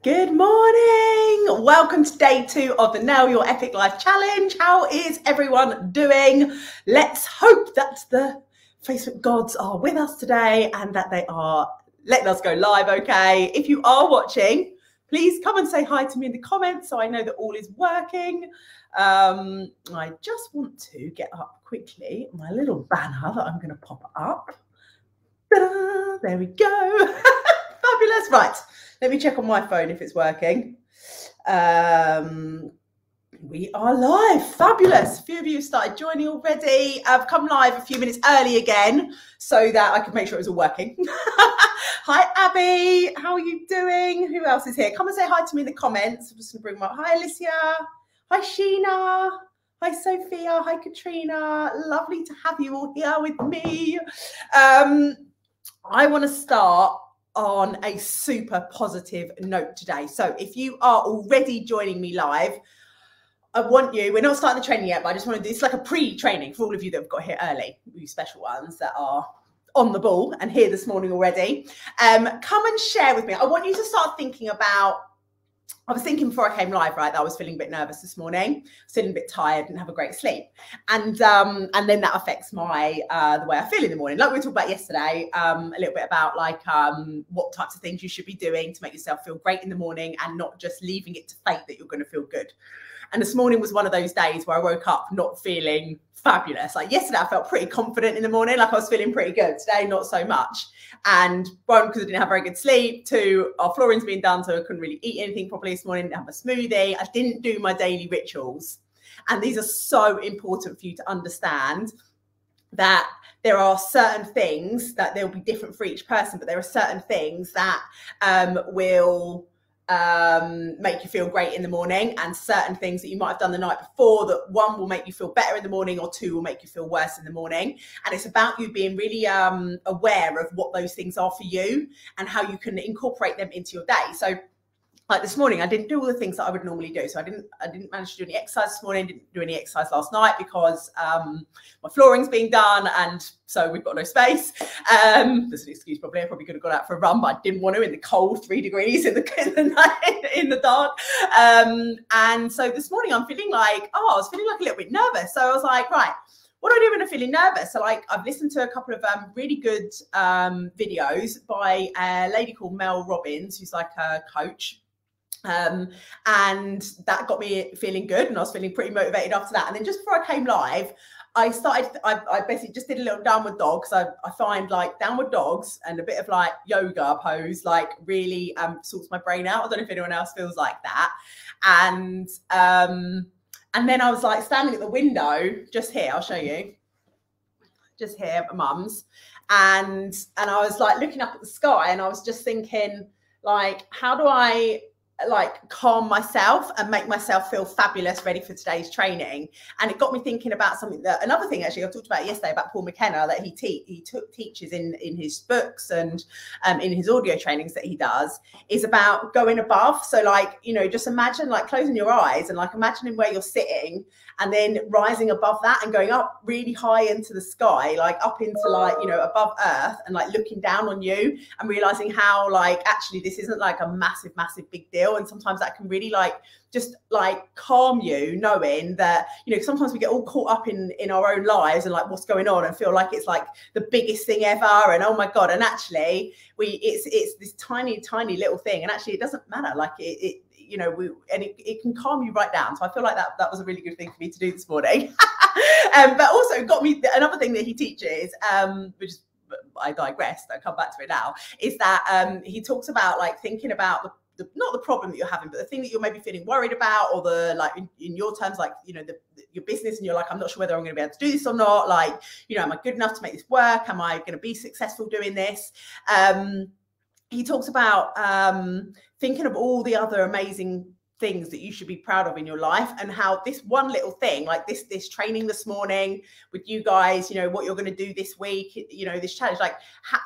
Good morning. Welcome to day 2 of the Nail Your Epic Life Challenge. How is everyone doing? Let's hope that the Facebook gods are with us today and that they are letting us go live, okay? If you are watching, please come and say hi to me in the comments so I know that all is working. I just want to get up quickly my little banner that I'm going to pop up. Ta-da! There we go. Fabulous. Right. Let me check on my phone if it's working. We are live. Fabulous. A few of you have started joining already. I've come live a few minutes early again so that I could make sure it was all working. Hi, Abby. How are you doing? Who else is here? Come and say hi to me in the comments. I'm just going to bring them up. Hi, Alicia. Hi, Sheena. Hi, Sophia. Hi, Katrina. Lovely to have you all here with me. I want to start on a super positive note today. So if you are already joining me live, I want you, we're not starting the training yet, but I just want to do, it's like a pre-training for all of you that have got here early, you special ones that are on the ball and here this morning already. Come and share with me. I want you to start thinking about, I was thinking before I came live, right, that I was feeling a bit nervous this morning, feeling a bit tired, didn't have a great sleep. And then that affects my, the way I feel in the morning. Like we talked about yesterday, a little bit about like what types of things you should be doing to make yourself feel great in the morning and not just leaving it to fate that you're going to feel good. And this morning was one of those days where I woke up not feeling fabulous. Like yesterday, I felt pretty confident in the morning, like I was feeling pretty good. Today, not so much. And one, because I didn't have very good sleep. Two, our flooring's been done, so I couldn't really eat anything properly this morning. Didn't have a smoothie. I didn't do my daily rituals. And these are so important for you to understand that there are certain things that they'll be different for each person, but there are certain things that will make you feel great in the morning, and certain things that you might have done the night before that one will make you feel better in the morning or two will make you feel worse in the morning. And it's about you being really aware of what those things are for you and how you can incorporate them into your day. So like this morning, I didn't do all the things that I would normally do. So I didn't manage to do any exercise this morning, didn't do any exercise last night because my flooring's being done and so we've got no space. There's an excuse probably. I probably could have gone out for a run, but I didn't want to in the cold 3 degrees in the dark. And so this morning I'm feeling like, I was feeling like a little bit nervous. So I was like, right, what do I do when I'm feeling nervous? So like I've listened to a couple of really good videos by a lady called Mel Robbins, who's like a coach. And that got me feeling good and I was feeling pretty motivated after that. And then just before I came live, I basically just did a little downward dog. So I find like downward dogs and a bit of like yoga pose like really sorts my brain out. I don't know if anyone else feels like that. And then I was like standing at the window just here, I'll show you, just here at my mum's, and I was like looking up at the sky and I was just thinking like, how do I like calm myself and make myself feel fabulous, ready for today's training? And it got me thinking about something that, another thing actually I talked about yesterday about Paul McKenna that he teaches in his books and in his audio trainings that he does, is about going above. So like, you know, just imagine like closing your eyes and like imagining where you're sitting and then rising above that and going up really high into the sky, like up into like, you know, above earth, and like looking down on you and realizing how like actually this isn't like a massive big deal. And sometimes that can really like just like calm you, knowing that, you know, sometimes we get all caught up in our own lives and like what's going on and feel like it's like the biggest thing ever and oh my god, and actually it's this tiny little thing, and actually it doesn't matter. Like it you know, it can calm you right down. So I feel like that was a really good thing for me to do this morning. But also got me another thing that he teaches, which is, I digressed, I'll come back to it now, is that he talks about like thinking about not the problem that you're having, but the thing that you're maybe feeling worried about, or the like in your terms, like, you know, your business, and you're like, I'm not sure whether I'm going to be able to do this or not. Like, you know, am I good enough to make this work? Am I going to be successful doing this? He talks about thinking of all the other amazing things that you should be proud of in your life, and how this one little thing, like this training this morning with you guys, you know, what you're going to do this week, you know, this challenge, like,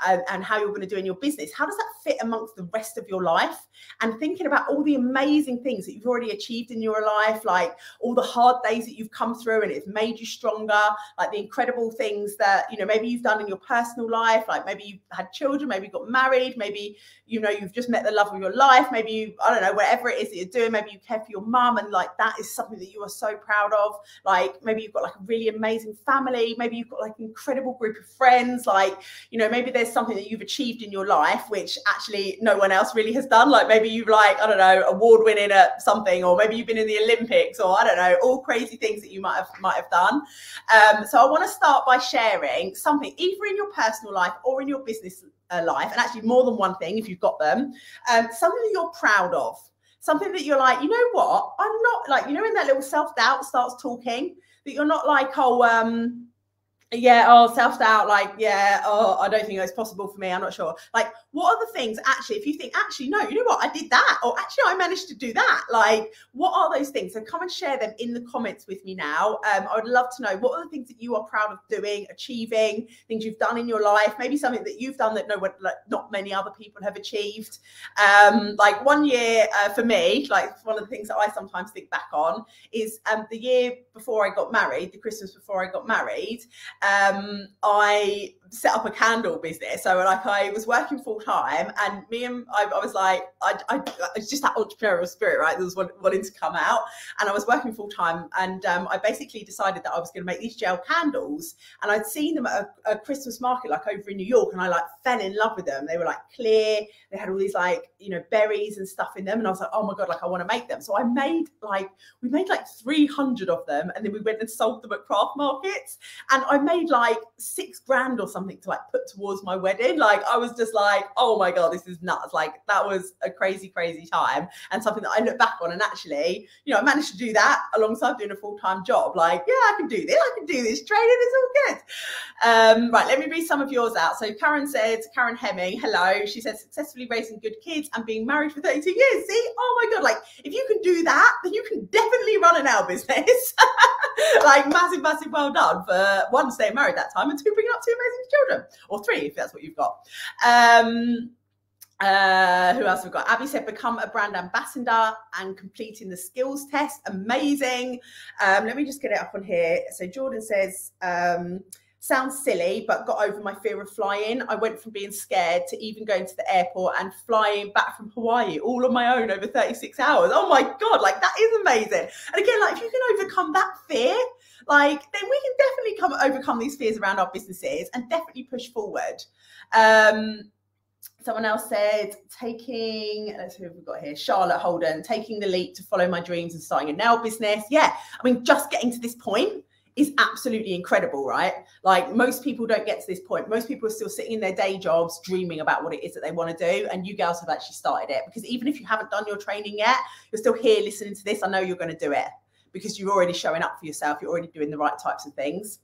and how you're going to do in your business, how does that fit amongst the rest of your life? And thinking about all the amazing things that you've already achieved in your life, like all the hard days that you've come through and it's made you stronger, like the incredible things that, you know, maybe you've done in your personal life, like maybe you've had children, maybe you got married, maybe, you know, you've just met the love of your life, maybe you, I don't know, whatever it is that you're doing, maybe you care for your mum, and like that is something that you are so proud of. Like maybe you've got like a really amazing family, maybe you've got like an incredible group of friends, like, you know, maybe there's something that you've achieved in your life which actually no one else really has done. Like maybe you've, like, I don't know, award winning at something, or maybe you've been in the Olympics, or I don't know, all crazy things that you might have done. So I want to start by sharing something either in your personal life or in your business life, and actually more than one thing if you've got them, something that you're proud of, something that you're like, you know what, I'm not, like, you know, when that little self-doubt starts talking, that you're not like, oh, yeah, oh, self-doubt, like, yeah, oh, I don't think it's possible for me, I'm not sure. Like, what are the things, actually, if you think, actually, no, you know what, I did that, or actually, I managed to do that, like, what are those things? So come and share them in the comments with me now. I would love to know, what are the things that you are proud of doing, achieving, things you've done in your life, maybe something that you've done that not many other people have achieved. Like one year for me, like one of the things that I sometimes think back on is the year before I got married, the Christmas before I got married, I set up a candle business. So like I was working full time, and I was like, it's just that entrepreneurial spirit, right? There was wanting to come out, and I was working full time, and I basically decided that I was going to make these gel candles, and I'd seen them at a Christmas market like over in New York, and I like fell in love with them. They were like clear, they had all these like, you know, berries and stuff in them, and I was like, oh my god, like I want to make them. So we made like 300 of them, and then we went and sold them at craft markets, and I made like $6,000 or something to like put towards my wedding. Like I was just like, oh my god, this is nuts. Like that was a crazy time, and something that I look back on, and actually, you know, I managed to do that alongside doing a full-time job. Like, yeah, I can do this, training, it's all good. Right, let me read some of yours out. So Karen Hemming, hello, she said, successfully raising good kids and being married for 32 years. See, oh my god, like if you can do that, then you can definitely run an nail business. Like massive well done for one, staying married that time, and two, bringing up two amazing children, or three if that's what you've got. Who else have we got? Abby said, become a brand ambassador and completing the skills test. Amazing. Let me just get it up on here. So Jordan says, sounds silly, but got over my fear of flying. I went from being scared to even going to the airport and flying back from Hawaii all on my own over 36 hours. Oh my God, like that is amazing. And again, like if you can overcome that fear, like then we can definitely overcome these fears around our businesses and definitely push forward. Someone else said, let's see who we've got here. Charlotte Holden, taking the leap to follow my dreams and starting a nail business. Yeah, I mean, just getting to this point is absolutely incredible, right? Like most people don't get to this point. Most people are still sitting in their day jobs dreaming about what it is that they want to do. And you girls have actually started it, because even if you haven't done your training yet, you're still here listening to this. I know you're going to do it because you're already showing up for yourself. You're already doing the right types of things.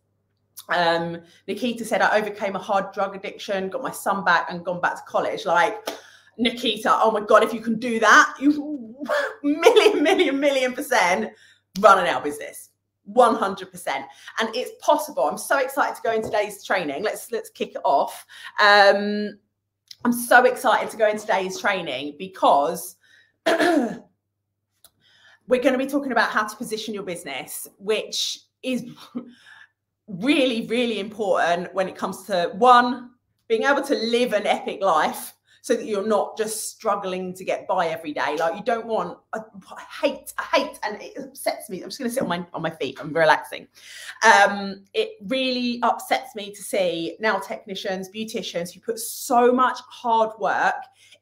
Nikita said, I overcame a hard drug addiction, got my son back and gone back to college. Like Nikita, oh my God, if you can do that, you million% run an nail business. 100%. And it's possible. I'm so excited to go in today's training. Let's kick it off. I'm so excited to go in today's training because we're going to be talking about how to position your business, which is really important when it comes to one, being able to live an epic life so that you're not just struggling to get by every day. Like you don't want, I hate, and it upsets me. I'm just going to sit on my feet. I'm relaxing. It really upsets me to see nail technicians, beauticians who put so much hard work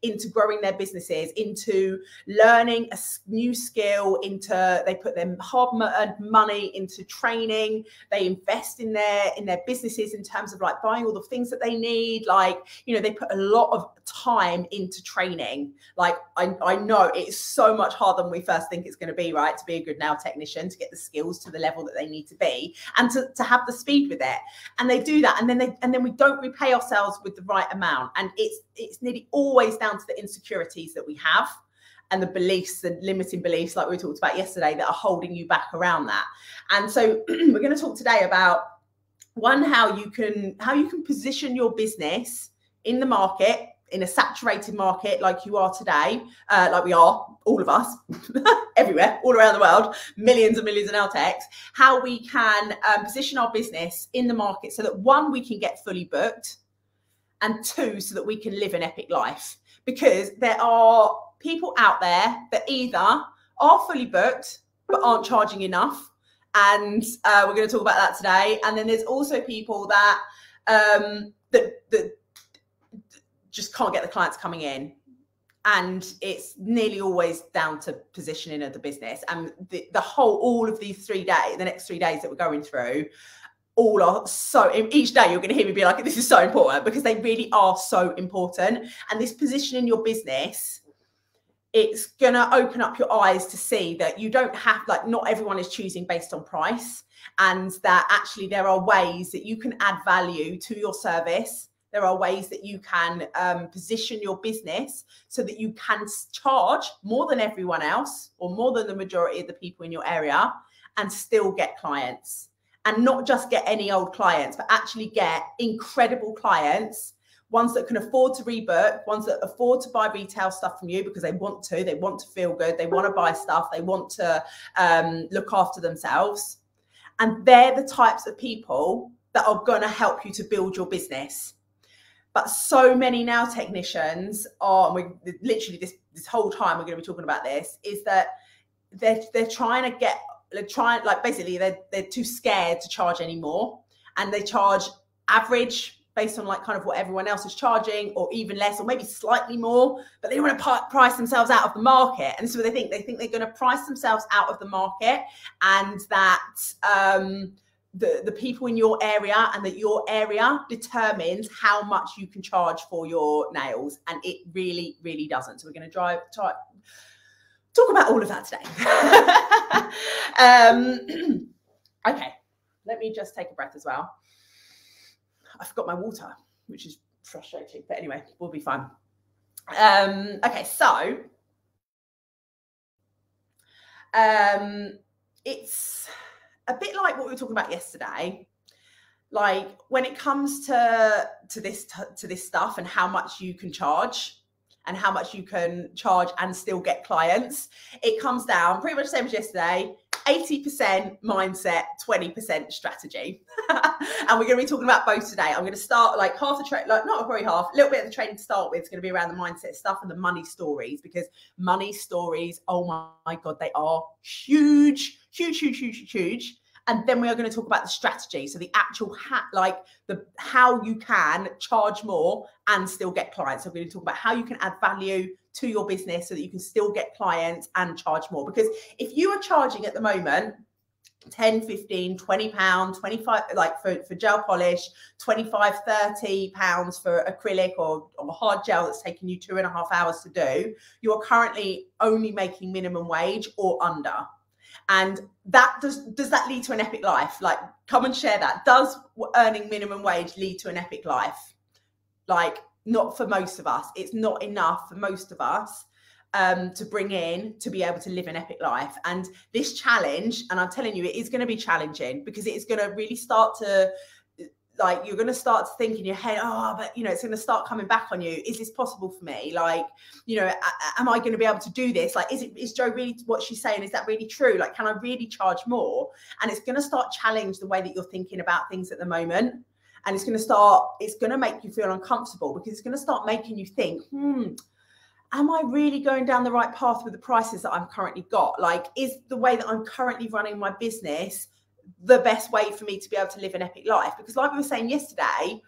into growing their businesses, into learning a new skill, they put their hard-earned money into training, they invest in their businesses in terms of like buying all the things that they need, like, you know, they put a lot of time into training. Like I know it's so much harder than we first think it's going to be, right, to be a good nail technician, to get the skills to the level that they need to be, and to have the speed with it. And they do that, and then we don't repay ourselves with the right amount, and it's nearly always down to the insecurities that we have. and the beliefs, the limiting beliefs like we talked about yesterday that are holding you back around that. And so we're going to talk today about one, how you can position your business in the market, in a saturated market like you are today, like we are, all of us, everywhere, all around the world, millions and millions of nail techs, how we can position our business in the market so that one, we can get fully booked, and two, so that we can live an epic life. Because there are people out there that either are fully booked but aren't charging enough, and we're going to talk about that today. And then there's also people that that just can't get the clients coming in, and it's nearly always down to positioning of the business. And all of these 3 days, the next 3 days that we're going through, all are so, each day you're going to hear me be like, this is so important, because they really are so important. And this position in your business, it's going to open up your eyes to see that you don't have, like, not everyone is choosing based on price, and that actually there are ways that you can add value to your service. There are ways that you can position your business so that you can charge more than everyone else, or more than the majority of the people in your area, and still get clients. And not just get any old clients, but actually get incredible clients, ones that can afford to rebook, ones that afford to buy retail stuff from you because they want to feel good, they want to buy stuff, they want to look after themselves. And they're the types of people that are going to help you to build your business. But so many nail technicians are, and we literally this whole time we're going to be talking about this, is that they're trying to get, basically they're too scared to charge anymore, and they charge average based on like kind of what everyone else is charging, or even less, or maybe slightly more, but they want to price themselves out of the market. And so they think they're going to price themselves out of the market, and that the people in your area, and that your area determines how much you can charge for your nails, and it really, really doesn't. So we're going to talk about all of that today. Okay, let me just take a breath as well. I forgot my water, which is frustrating, but anyway, we'll be fine. Okay, so it's a bit like what we were talking about yesterday. Like when it comes to this stuff, and how much you can charge, and how much you can charge and still get clients, it comes down pretty much the same as yesterday: 80% mindset, 20% strategy. And we're going to be talking about both today. I'm going to start like half the training, like not probably half, a little bit of the training to start with. It's going to be around the mindset stuff and the money stories, because money stories, oh my God, they are huge, huge, huge, huge, huge. And then we are going to talk about the strategy. So the actual how you can charge more and still get clients. So we're going to talk about how you can add value to your business so that you can still get clients and charge more. Because if you are charging at the moment 10, 15, 20 pounds, 25, like for gel polish, 25, 30 pounds for acrylic or hard gel that's taking you 2.5 hours to do, you are currently only making minimum wage or under. And that does that lead to an epic life? Like, come and share that. Does earning minimum wage lead to an epic life? Like, not for most of us. It's not enough for most of us to bring in to be able to live an epic life. And this challenge, and I'm telling you, it is going to be challenging, because it is going to really start to, like, you're going to start to think in your head, oh, but, you know, it's going to start coming back on you. Is this possible for me? Like, you know, am I going to be able to do this? Like, is Jo really, what she's saying, is that really true? Like, can I really charge more? And it's going to start challenge the way that you're thinking about things at the moment. And it's going to make you feel uncomfortable, because it's going to start making you think, am I really going down the right path with the prices that I've currently got? Like, is the way that I'm currently running my business the best way for me to be able to live an epic life? Because like we were saying yesterday,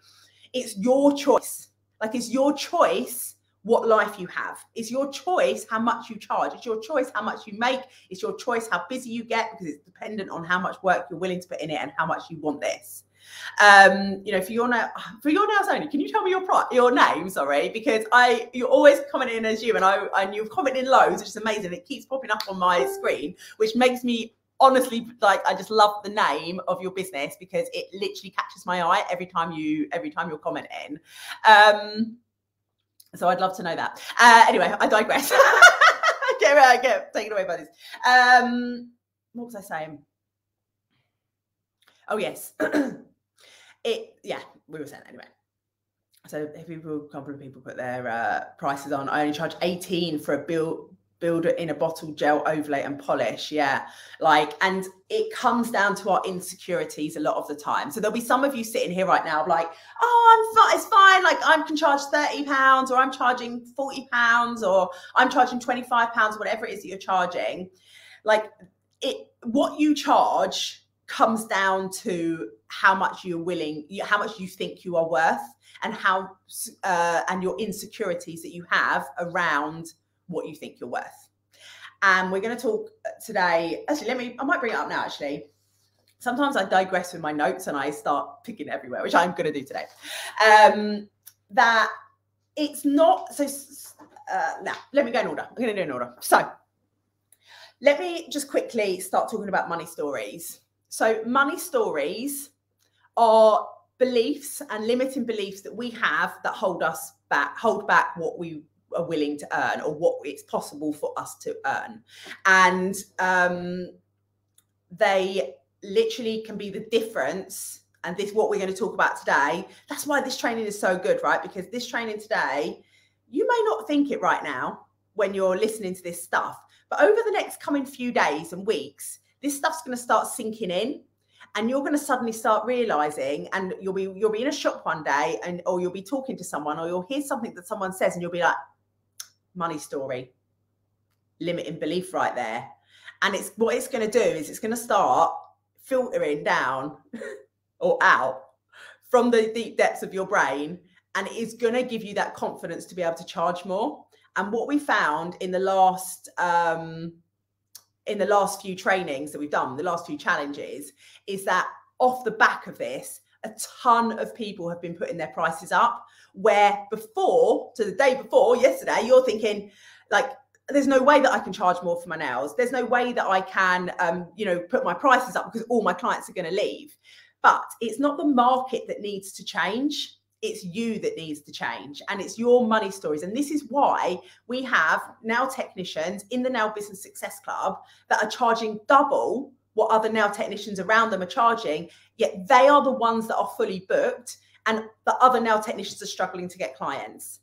it's your choice. Like, it's your choice what life you have. It's your choice how much you charge. It's your choice how much you make. It's your choice how busy you get, because it's dependent on how much work you're willing to put in it and how much you want this. You know, for your nails only, can you tell me your name? Sorry, because you're always commenting as you, and you've commented loads, which is amazing. It keeps popping up on my screen, which makes me honestly, like, I just love the name of your business, because it literally catches my eye every time you're commenting. So I'd love to know that. Anyway, I digress. get taken away by this. What was I saying? Oh yes. We were saying that anyway. So a couple of people put their prices on. I only charge 18 for a builder in a bottle, gel overlay and polish. Yeah, and it comes down to our insecurities a lot of the time. So there'll be some of you sitting here right now like, oh, I'm fine, it's fine, like I can charge £30 or I'm charging £40 or I'm charging £25, whatever it is that you're charging. Like what you charge comes down to how much you're willing, how much you think you are worth, and how and your insecurities that you have around what you think you're worth. And we're going to talk today. Actually, I might bring it up now. Actually, sometimes I digress with my notes and I start picking everywhere, which I'm going to do today. That it's not so. Now, let me go in order. I'm going to do it in order. So, let me just quickly start talking about money stories. So, money stories are beliefs and limiting beliefs that we have that hold back what we are willing to earn or what it's possible for us to earn. And they literally can be the difference. And this is what we're going to talk about today. That's why this training is so good, right? Because this training today, you may not think it right now when you're listening to this stuff, but over the next coming few days and weeks, this stuff's going to start sinking in. And you're going to suddenly start realizing, and you'll be in a shop one day, or you'll be talking to someone, or you'll hear something that someone says, and you'll be like, money story, limiting belief right there. And what it's going to do is it's going to start filtering down or out from the deep depths of your brain, and it is going to give you that confidence to be able to charge more. And what we found in the last few trainings that we've done, the last few challenges, is that off the back of this, a ton of people have been putting their prices up, where before, to the day before, yesterday, you're thinking like, there's no way that I can charge more for my nails. There's no way that I can, put my prices up because all my clients are going to leave. But it's not the market that needs to change. It's you that needs to change, and it's your money stories. And this is why we have nail technicians in the Nail Business Success Club that are charging double what other nail technicians around them are charging, yet they are the ones that are fully booked and the other nail technicians are struggling to get clients.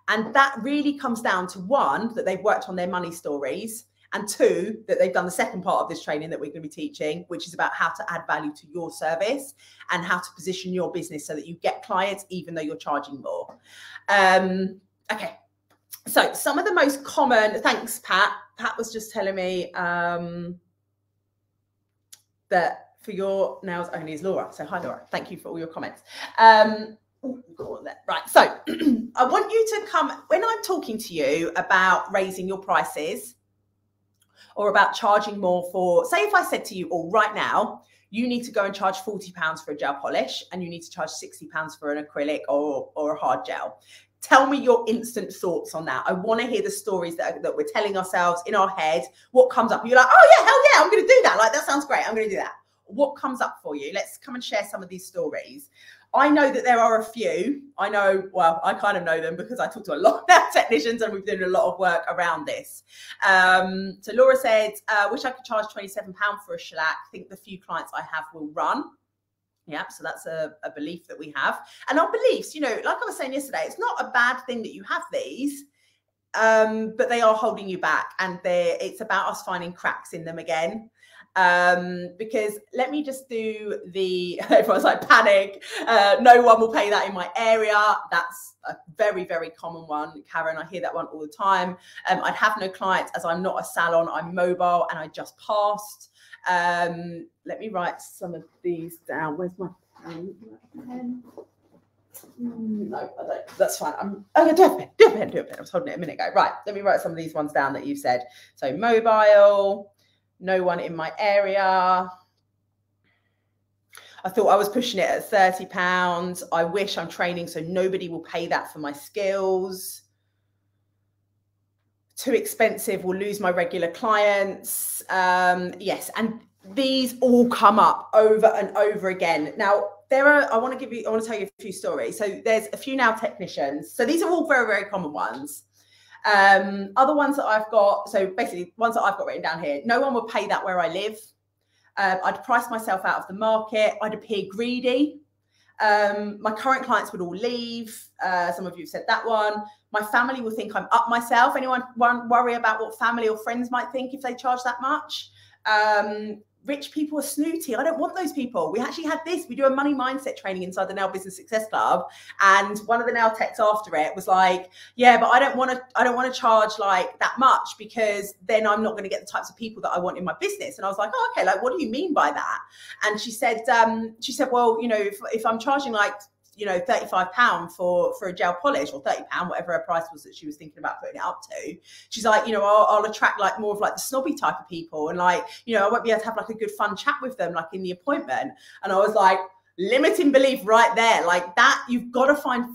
And that really comes down to, one, that they've worked on their money stories, and two, that they've done the second part of this training that we're going to be teaching, which is about how to add value to your service and how to position your business so that you get clients even though you're charging more. Okay, so some of the most common, thanks Pat. Pat was just telling me that for your nails only is Laura. So hi Laura, thank you for all your comments. Right, so I want you to come, when I'm talking to you about raising your prices, or about charging more for, say if I said to you, right now, you need to go and charge £40 for a gel polish and you need to charge £60 for an acrylic or a hard gel. Tell me your instant thoughts on that. I want to hear the stories that we're telling ourselves in our head. What comes up? You're like, oh yeah, hell yeah, I'm going to do that. Like, that sounds great. I'm going to do that. What comes up for you? Let's come and share some of these stories. I know that there are a few. I kind of know them because I talk to a lot of technicians and we've done a lot of work around this. So Laura said, wish I could charge £27 for a shellac. Think the few clients I have will run. Yeah, so that's a belief that we have. And our beliefs, like I was saying yesterday, it's not a bad thing that you have these, but they are holding you back, and it's about us finding cracks in them again. Because let me just do everyone's like, panic, no one will pay that in my area. That's a very, very common one, Karen. I hear that one all the time. I'd have no clients as I'm not a salon, I'm mobile and I just passed. Let me write some of these down. Where's my pen? No, I don't. That's fine. Do a pen. I was holding it a minute ago. Right, let me write some of these ones down that you've said. So mobile, no one in my area. I thought I was pushing it at £30. I wish I'm training so nobody will pay that for my skills. Too expensive, will lose my regular clients. Yes, and these all come up over and over again. Now, I want to tell you a few stories. So there's a few nail technicians. So these are all very, very common ones. Other ones that I've got, so basically ones that I've got written down here: no one would pay that where I live. I'd price myself out of the market. I'd appear greedy. My current clients would all leave. Some of you have said that one. My family will think I'm up myself. Anyone worry about what family or friends might think if they charge that much? Rich people are snooty. I don't want those people. We actually had this. We do a money mindset training inside the Nail Business Success Club, and one of the nail techs after it was like, "Yeah, but I don't want to charge like that much because then I'm not going to get the types of people that I want in my business." And I was like, "Oh, okay. Like, what do you mean by that?" And she said, "Well, you know, if I'm charging like, you know, £35 for a gel polish, or £30, whatever her price was that she was thinking about putting it up to, she's like, you know, I'll attract like more of like the snobby type of people, and like, you know, I won't be able to have like a good fun chat with them like in the appointment." And I was like, limiting belief right there. Like that, you've got to find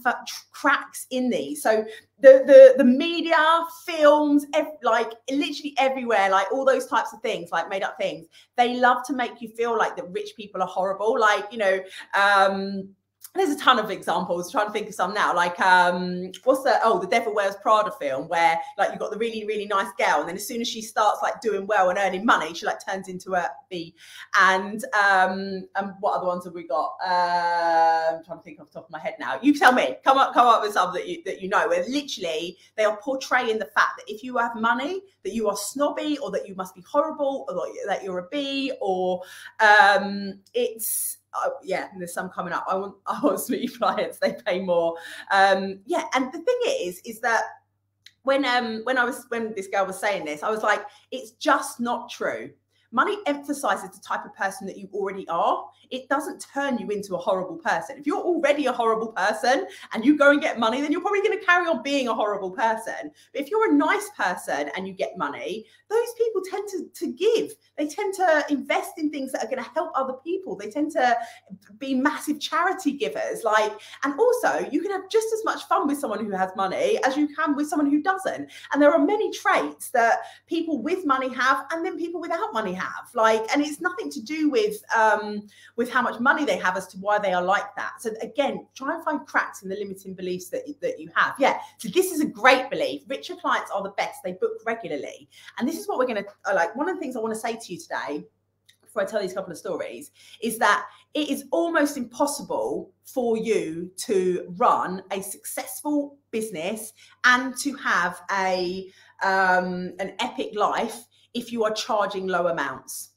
cracks in these. So the media, films, like literally everywhere, like all those types of things, like made up things, they love to make you feel like that rich people are horrible. Like, you know, there's a ton of examples. I'm trying to think of some now. Like, what's the Devil Wears Prada film, where like you've got the really, really nice girl, and then as soon as she starts like doing well and earning money, she like turns into a bee. And what other ones have we got? I'm trying to think off the top of my head now. You tell me. Come up with some that you know, where literally they are portraying the fact that if you have money, that you are snobby, or that you must be horrible, or that you're a bee, or it's. Yeah, there's some coming up. I want smoothie clients, they pay more. Yeah, and the thing is that when this girl was saying this, I was like, it's just not true. Money emphasizes the type of person that you already are. It doesn't turn you into a horrible person. If you're already a horrible person and you go and get money, then you're probably going to carry on being a horrible person. But if you're a nice person and you get money, those people tend to give. They tend to invest in things that are going to help other people. They tend to be massive charity givers. Like, and also you can have just as much fun with someone who has money as you can with someone who doesn't. And there are many traits that people with money have, and then people without money have. Like, and it's nothing to do with how much money they have as to why they are like that. So again, try and find cracks in the limiting beliefs that you have. Yeah. So this is a great belief. Richer clients are the best. They book regularly. And this is what we're going to like. One of the things I want to say to you today, before I tell these couple of stories, is that it is almost impossible for you to run a successful business and to have an epic life if you are charging low amounts.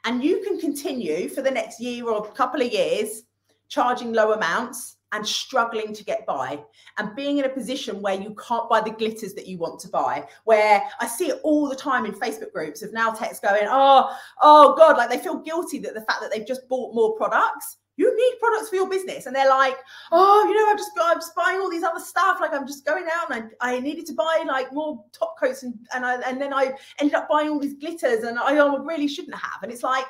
And you can continue for the next year or a couple of years charging low amounts and struggling to get by, and being in a position where you can't buy the glitters that you want to buy, where I see it all the time in Facebook groups of nail techs going, oh God, like they feel guilty that the fact that they've just bought more products. You need products for your business. And they're like, oh, you know, I'm just buying all these other stuff. Like I'm just going out and I needed to buy like more top coats and then I ended up buying all these glitters and I really shouldn't have. And it's like,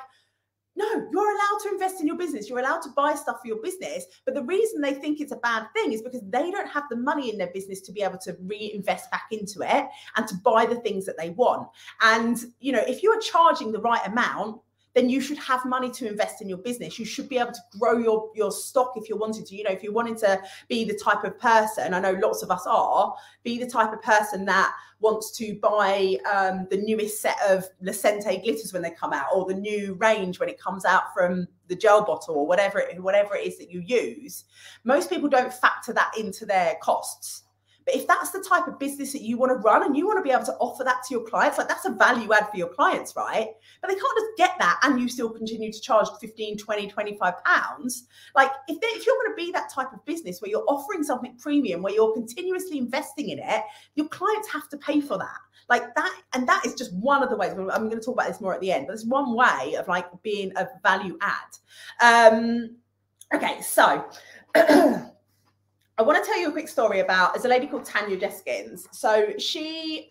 no, you're allowed to invest in your business. You're allowed to buy stuff for your business. But the reason they think it's a bad thing is because they don't have the money in their business to be able to reinvest back into it and to buy the things that they want. And, you know, if you are charging the right amount, then you should have money to invest in your business. You should be able to grow your stock if you wanted to. You know, if you wanted to be the type of person, I know lots of us are, be the type of person that wants to buy the newest set of Lucente glitters when they come out, or the new range when it comes out from the gel bottle, or whatever it is that you use. Most people don't factor that into their costs. But if that's the type of business that you want to run and you want to be able to offer that to your clients, like that's a value add for your clients, right? But they can't just get that and you still continue to charge 15, 20, 25 pounds. Like if you're going to be that type of business where you're offering something premium, where you're continuously investing in it, your clients have to pay for that. Like that, and that is just one of the ways. I'm going to talk about this more at the end, but it's one way of like being a value add. Okay, so I want to tell you a quick story about, there's a lady called Tanya Jeskins. So she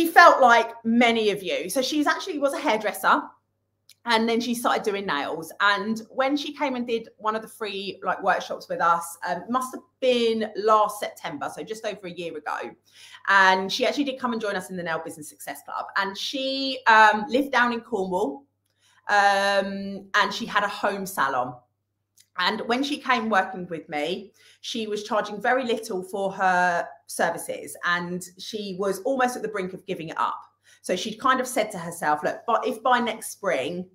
felt like many of you. So she's actually was a hairdresser, and then she started doing nails. And when she came and did one of the free like workshops with us, must have been last September, so just over a year ago. And she actually did come and join us in the Nail Business Success Club. And she lived down in Cornwall, and she had a home salon. And when she came working with me, she was charging very little for her services, and she was almost at the brink of giving it up. So she'd kind of said to herself, look, but if by next spring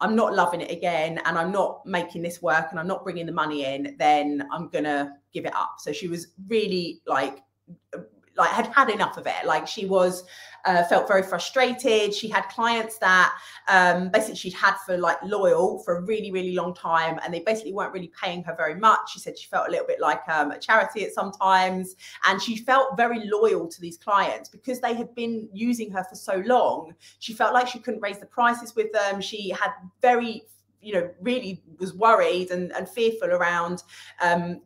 I'm not loving it again and I'm not making this work and I'm not bringing the money in, then I'm going to give it up. So she was really like had enough of it. Like she was felt very frustrated. She had clients that basically she'd had for like loyal for a really, really long time, and they basically weren't really paying her very much. She said she felt a little bit like a charity at sometimes, and she felt very loyal to these clients because they had been using her for so long. She felt like she couldn't raise the prices with them. She had very really was worried and fearful around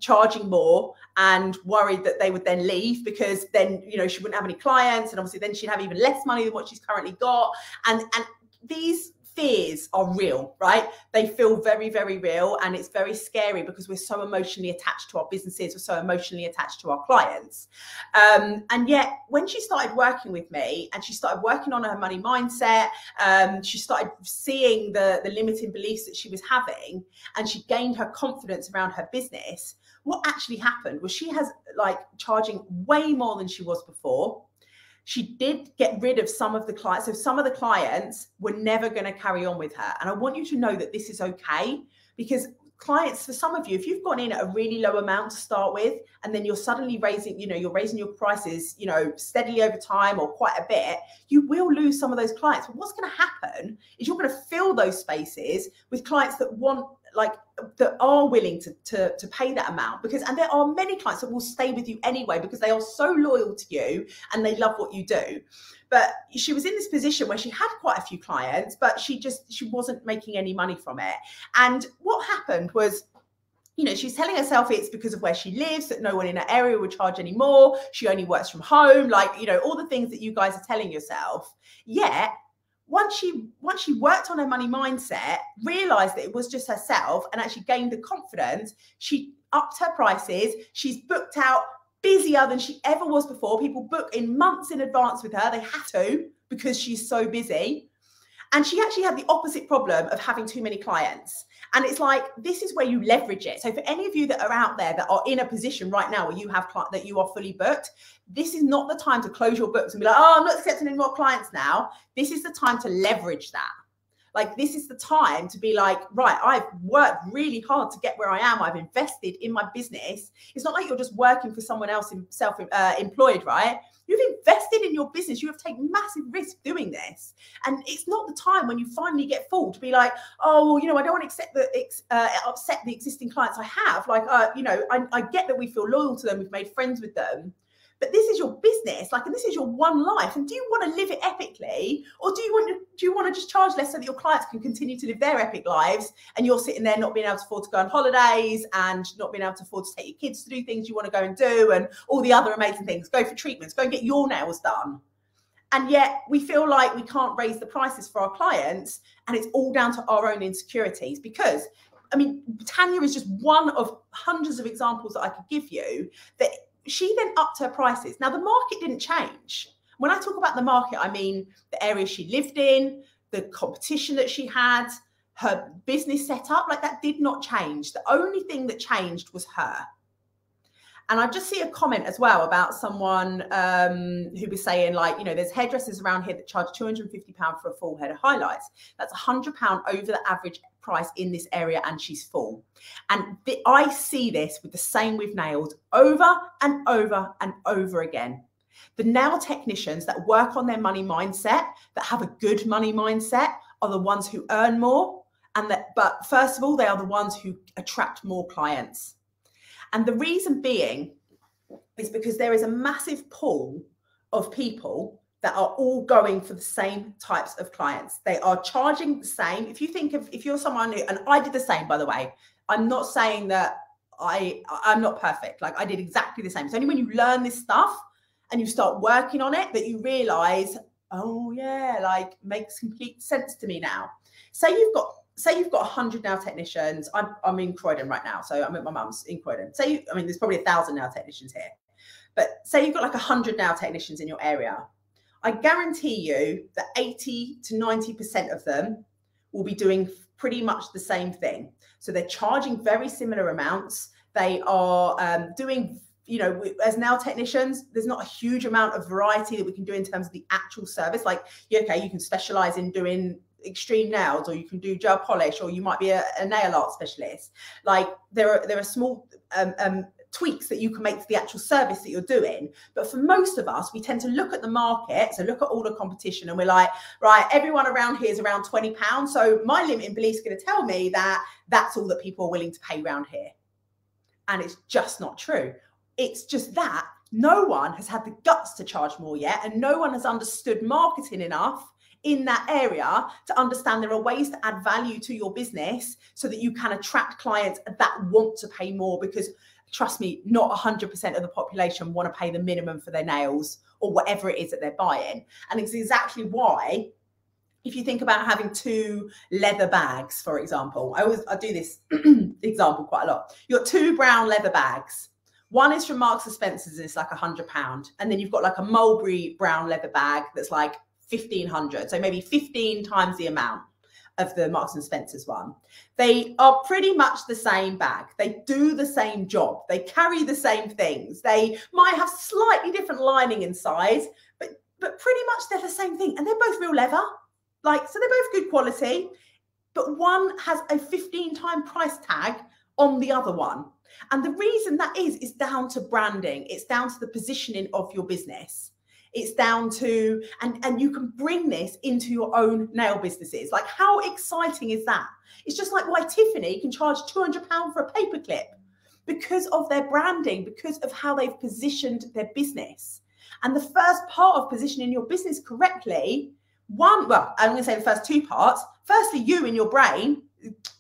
charging more, and worried that they would then leave because then, she wouldn't have any clients, and obviously then she'd have even less money than what she's currently got. And these fears are real, right? They feel very, very real, and it's very scary because we're so emotionally attached to our businesses, we're so emotionally attached to our clients. And yet when she started working with me and she started working on her money mindset, she started seeing the limiting beliefs that she was having, and she gained her confidence around her business. What actually happened was she has charging way more than she was before. She did get rid of some of the clients. So some of the clients were never going to carry on with her. And I want you to know that this is okay, because clients, for some of you, if you've gone in at a really low amount to start with, and then you're suddenly raising, you're raising your prices, steadily over time or quite a bit, you will lose some of those clients. But what's going to happen is you're going to fill those spaces with clients that that are willing to pay that amount, and there are many clients that will stay with you anyway because they are so loyal to you and they love what you do. But she was in this position where she had quite a few clients, but she wasn't making any money from it. And what happened was, she's telling herself it's because of where she lives, that no one in her area would charge any more. She only works from home, all the things that you guys are telling yourself. Yet, once she worked on her money mindset, realized that it was just herself, and actually gained the confidence, she upped her prices. She's booked out busier than she ever was before. People book in months in advance with her. They have to, because she's so busy. And she actually had the opposite problem of having too many clients. And it's this is where you leverage it. So for any of you that are out there that are in a position right now where you have that you are fully booked, this is not the time to close your books and be like, oh, I'm not accepting any more clients now. This is the time to leverage that. This is the time to be right, I've worked really hard to get where I am. I've invested in my business. It's not like you're just working for someone else self-employed, right? You've invested in your business. You have taken massive risk doing this. And it's not the time when you finally get full to be like, oh, well, I don't want to upset the existing clients I have. I get that we feel loyal to them. We've made friends with them. But this is your business, and this is your one life. And do you want to live it epically, or do you want to just charge less so that your clients can continue to live their epic lives, and you're sitting there not being able to afford to go on holidays and not being able to afford to take your kids to do things you want to go and do, and all the other amazing things, go for treatments, go and get your nails done. And yet we feel like we can't raise the prices for our clients, and it's all down to our own insecurities. Because Tanya is just one of hundreds of examples that I could give you that she then upped her prices. Now, the market didn't change. When I talk about the market, I mean the area she lived in, the competition that she had, her business setup, that did not change. The only thing that changed was her. And I just see a comment as well about someone who was saying, there's hairdressers around here that charge £250 for a full head of highlights. That's £100 over the average price in this area, and she's full. And I see this with the same with nails over and over and over again. The nail technicians that work on their money mindset, that have a good money mindset, are the ones who earn more. But first of all, they are the ones who attract more clients. And the reason being is because there is a massive pool of people that are all going for the same types of clients. They are charging the same. If you're someone who, and I did the same, by the way, I'm not saying that I'm not perfect. I did exactly the same. It's only when you learn this stuff and you start working on it that you realize, oh yeah, makes complete sense to me now. Say you've got 100 nail technicians. I'm in Croydon right now, so I'm at my mum's in Croydon. There's probably 1,000 nail technicians here, but say you've got 100 nail technicians in your area. I guarantee you that 80 to 90% of them will be doing pretty much the same thing. So they're charging very similar amounts. They are doing, you know, as nail technicians, there's not a huge amount of variety that we can do in terms of the actual service. Like, yeah, okay, you can specialize in doing extreme nails, or you can do gel polish, or you might be a nail art specialist. Like there are small tweaks that you can make to the actual service that you're doing. But for most of us, we tend to look at the market, so look at all the competition, and we're like, right, everyone around here is around £20. So my limiting belief is going to tell me that that's all that people are willing to pay around here. And it's just not true. It's just that no one has had the guts to charge more yet, and no one has understood marketing enough in that area to understand there are ways to add value to your business so that you can attract clients that want to pay more. Because trust me, not 100% of the population want to pay the minimum for their nails or whatever it is that they're buying. And it's exactly why, if you think about having 2 leather bags, for example, I do this example quite a lot. You've got 2 brown leather bags. One is from Marks and Spencer's, and it's like £100. And then you've got like a Mulberry brown leather bag that's like 1,500. So maybe 15 times the amount of the Marks and Spencer's one. They are pretty much the same bag. They do the same job. They carry the same things. They might have slightly different lining and size, but pretty much they're the same thing. And they're both real leather. Like, so they're both good quality, but one has a 15-time price tag on the other one. And the reason that is down to branding. It's down to the positioning of your business. It's down to, and you can bring this into your own nail businesses. Like, how exciting is that? It's just like why Tiffany can charge £200 for a paperclip, because of their branding, because of how they've positioned their business. And the first part of positioning your business correctly, I'm going to say the first 2 parts. Firstly, you in your brain,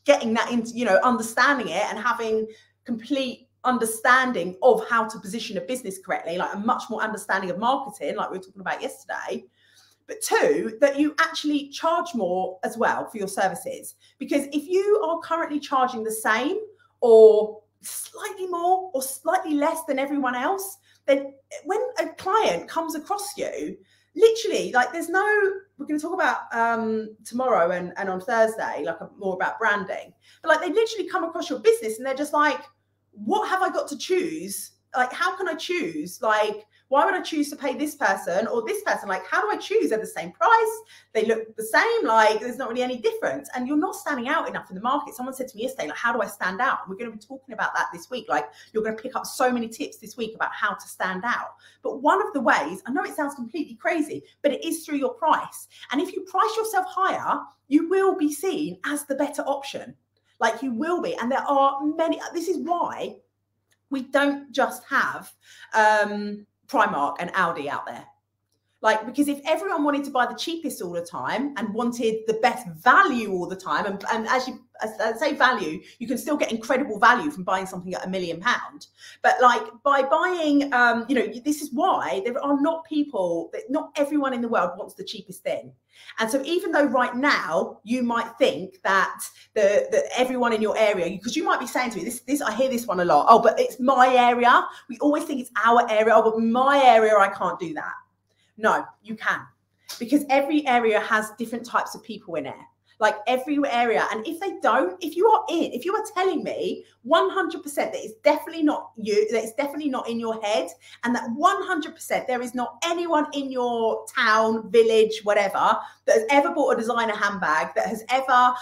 getting that into, you know, understanding it and having complete understanding of how to position a business correctly, like a much more understanding of marketing, like we were talking about yesterday. But 2, that you actually charge more as well for your services. Because if you are currently charging the same or slightly more or slightly less than everyone else, then when a client comes across you, literally, like, there's no, we're going to talk about tomorrow and on Thursday, like more about branding, but like they literally come across your business and they're just like, what have I got to choose? Like, how can I choose? Like, why would I choose to pay this person or this person? Like, how do I choose? They're the same price. They look the same. Like, there's not really any difference. And you're not standing out enough in the market. Someone said to me yesterday, like, how do I stand out? And we're going to be talking about that this week. Like, you're going to pick up so many tips this week about how to stand out. But one of the ways, I know it sounds completely crazy, but it is through your price. And if you price yourself higher, you will be seen as the better option. Like, you will be. And there are many, this is why we don't just have Primark and Aldi out there. Like, because if everyone wanted to buy the cheapest all the time and wanted the best value all the time, and as I say value, you can still get incredible value from buying something at £1 million. But like, by buying, you know, this is why there are not people, that not everyone in the world wants the cheapest thing. And so even though right now you might think that everyone in your area, because you might be saying to me, this I hear this one a lot, oh, but it's my area. We always think it's our area. Oh, but my area, I can't do that. No, you can, because every area has different types of people in it. Like, every area. And if they don't, if you are telling me 100% that it's definitely not you, that it's definitely not in your head, and that 100% there is not anyone in your town, village, whatever, that has ever bought a designer handbag, that has ever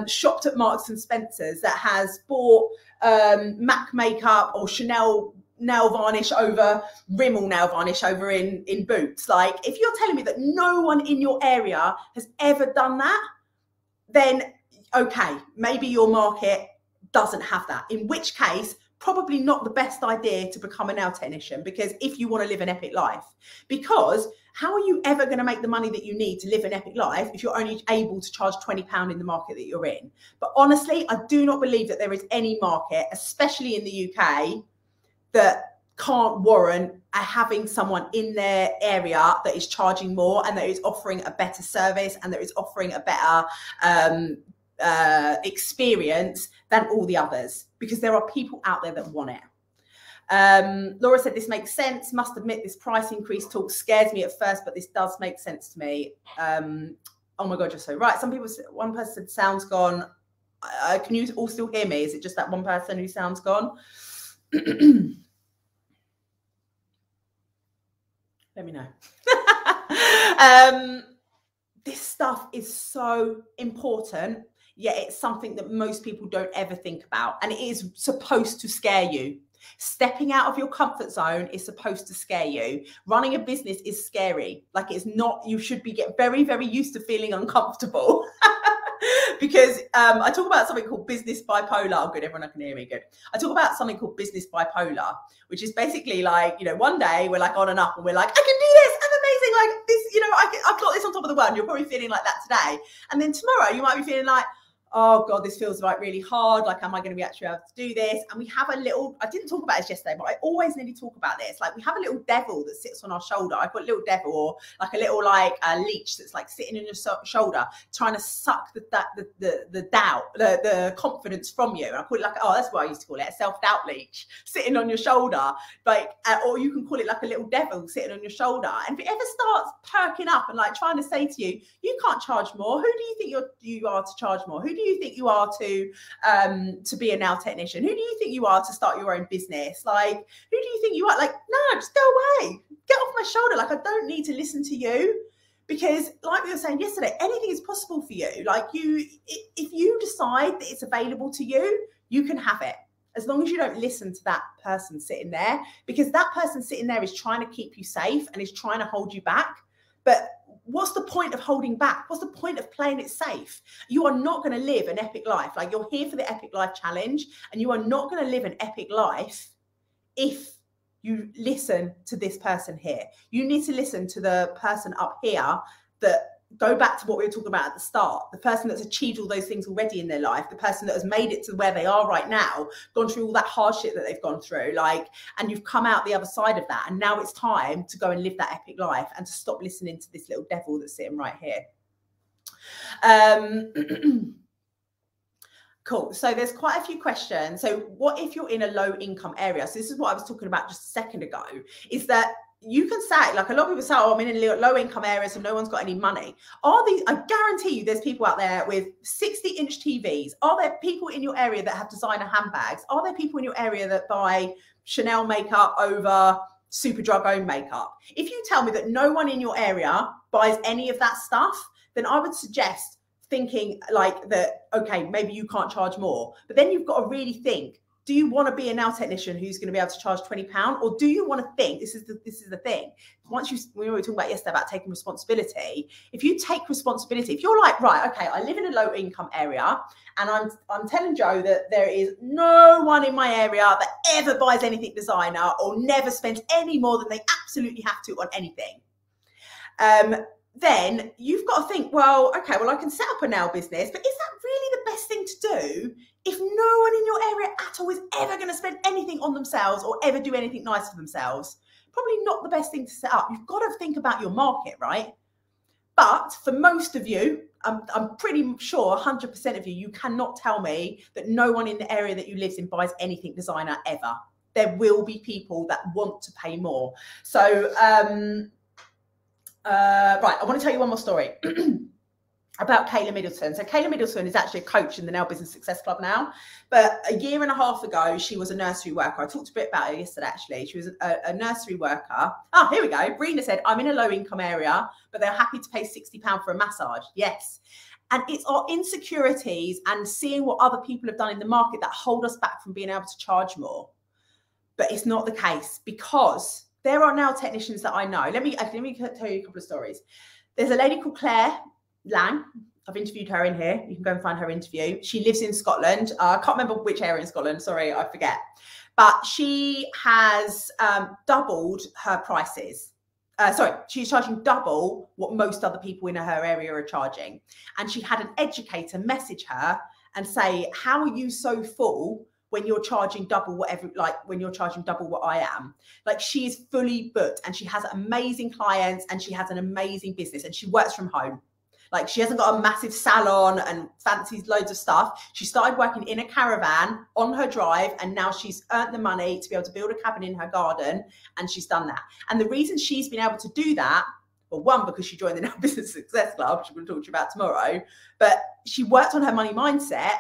shopped at Marks and Spencer's, that has bought MAC makeup or Chanel nail varnish over Rimmel nail varnish over in Boots. Like, if you're telling me that no one in your area has ever done that, then okay, maybe your market doesn't have that, in which case probably not the best idea to become a nail technician, because if you want to live an epic life, because how are you ever going to make the money that you need to live an epic life if you're only able to charge £20 in the market that you're in? But honestly, I do not believe that there is any market, especially in the UK, that can't warrant having someone in their area that is charging more and that is offering a better service and that is offering a better experience than all the others, because there are people out there that want it. Laura said, this makes sense. Must admit, this price increase talk scares me at first, but this does make sense to me. Oh my God, you're so right. Some people, one person said, sound's gone. Can you all still hear me? Is it just that one person whose sound's gone? Let me know. This stuff is so important, yet it's something that most people don't ever think about. And it is supposed to scare you. Stepping out of your comfort zone is supposed to scare you. Running a business is scary. Like, it's not, you should be get very, very used to feeling uncomfortable. Because I talk about something called business bipolar. Oh, good, everyone can hear me, good. I talk about something called business bipolar, which is basically like, you know, one day we're like on and up and we're like, I can do this, I'm amazing, like this, you know, I've got this on top of the world. And you're probably feeling like that today. And then tomorrow you might be feeling like, oh God, this feels like really hard. Like, am I going to be actually able to do this? And we have a little, I didn't talk about this yesterday, but I always nearly talk about this. Like, we have a little devil that sits on our shoulder. I've got a little devil, or like a little like a leech that's like sitting on your shoulder, trying to suck the doubt, the confidence from you. And I call it like, oh, that's what I used to call it, a self-doubt leech sitting on your shoulder. Like, or you can call it like a little devil sitting on your shoulder. And if it ever starts perking up and like trying to say to you, you can't charge more. Who do you think you are to charge more? Who do you think you are to be a nail technician? Who do you think you are to start your own business? Like, who do you think you are? Like, no, just go away. Get off my shoulder. Like, I don't need to listen to you, because like we were saying yesterday, anything is possible for you. Like, if you decide that it's available to you, you can have it, as long as you don't listen to that person sitting there, because that person sitting there is trying to keep you safe and is trying to hold you back. But what's the point of holding back? What's the point of playing it safe? You are not going to live an epic life. Like, you're here for the Epic Life Challenge, and you are not going to live an epic life if you listen to this person here. You need to listen to the person up here that, go back to what we were talking about at the start, the person that's achieved all those things already in their life, the person that has made it to where they are right now, gone through all that hardship that they've gone through, like, and you've come out the other side of that. And now it's time to go and live that epic life and to stop listening to this little devil that's sitting right here. Cool. So there's quite a few questions. So what if you're in a low income area? So this is what I was talking about just a second ago, is that you can say, like, a lot of people say, oh, I'm in a low income area, so no one's got any money. I guarantee you there's people out there with 60-inch TVs. Are there people in your area that have designer handbags? Are there people in your area that buy Chanel makeup over Superdrug owned makeup? If you tell me that no one in your area buys any of that stuff, then I would suggest thinking like that, okay, maybe you can't charge more. But then you've got to really think, do you want to be a nail technician who's going to be able to charge £20? Or do you want to think, this is the thing, we were talking about yesterday about taking responsibility. If you take responsibility, if you're like, right, okay, I live in a low income area, and I'm telling Joe that there is no one in my area that ever buys anything designer or never spends any more than they absolutely have to on anything. Then you've got to think, well, okay, well, I can set up a nail business, but is that really the best thing to do if no one in your area at all is ever going to spend anything on themselves or ever do anything nice for themselves? Probably not the best thing to set up. You've got to think about your market, right? But for most of you, I'm pretty sure 100% of you, you cannot tell me that no one in the area that you live in buys anything designer ever. There will be people that want to pay more. So, right, I want to tell you one more story about Kayla Middleton. So Kayla Middleton is actually a coach in the Nail Business Success Club now, but a year and a half ago, she was a nursery worker. I talked a bit about her yesterday, actually. She was a nursery worker. Oh, here we go. Brina said, I'm in a low income area, but they're happy to pay £60 for a massage. Yes. And it's our insecurities and seeing what other people have done in the market that hold us back from being able to charge more. But it's not the case, because there are nail technicians that I know. Let me tell you a couple of stories. There's a lady called Claire Lang. I've interviewed her in here. You can go and find her interview. She lives in Scotland. I can't remember which area in Scotland. Sorry, I forget. But she has doubled her prices. She's charging double what most other people in her area are charging. And she had an educator message her and say, how are you so full when you're charging double when you're charging double what I am? Like, she is fully booked and she has amazing clients and she has an amazing business and she works from home. Like, she hasn't got a massive salon and fancies loads of stuff. She started working in a caravan on her drive, and now she's earned the money to be able to build a cabin in her garden, and she's done that. And the reason she's been able to do that, well, one, because she joined the Nail Business Success Club, which we're going to talk to you about tomorrow, but she worked on her money mindset.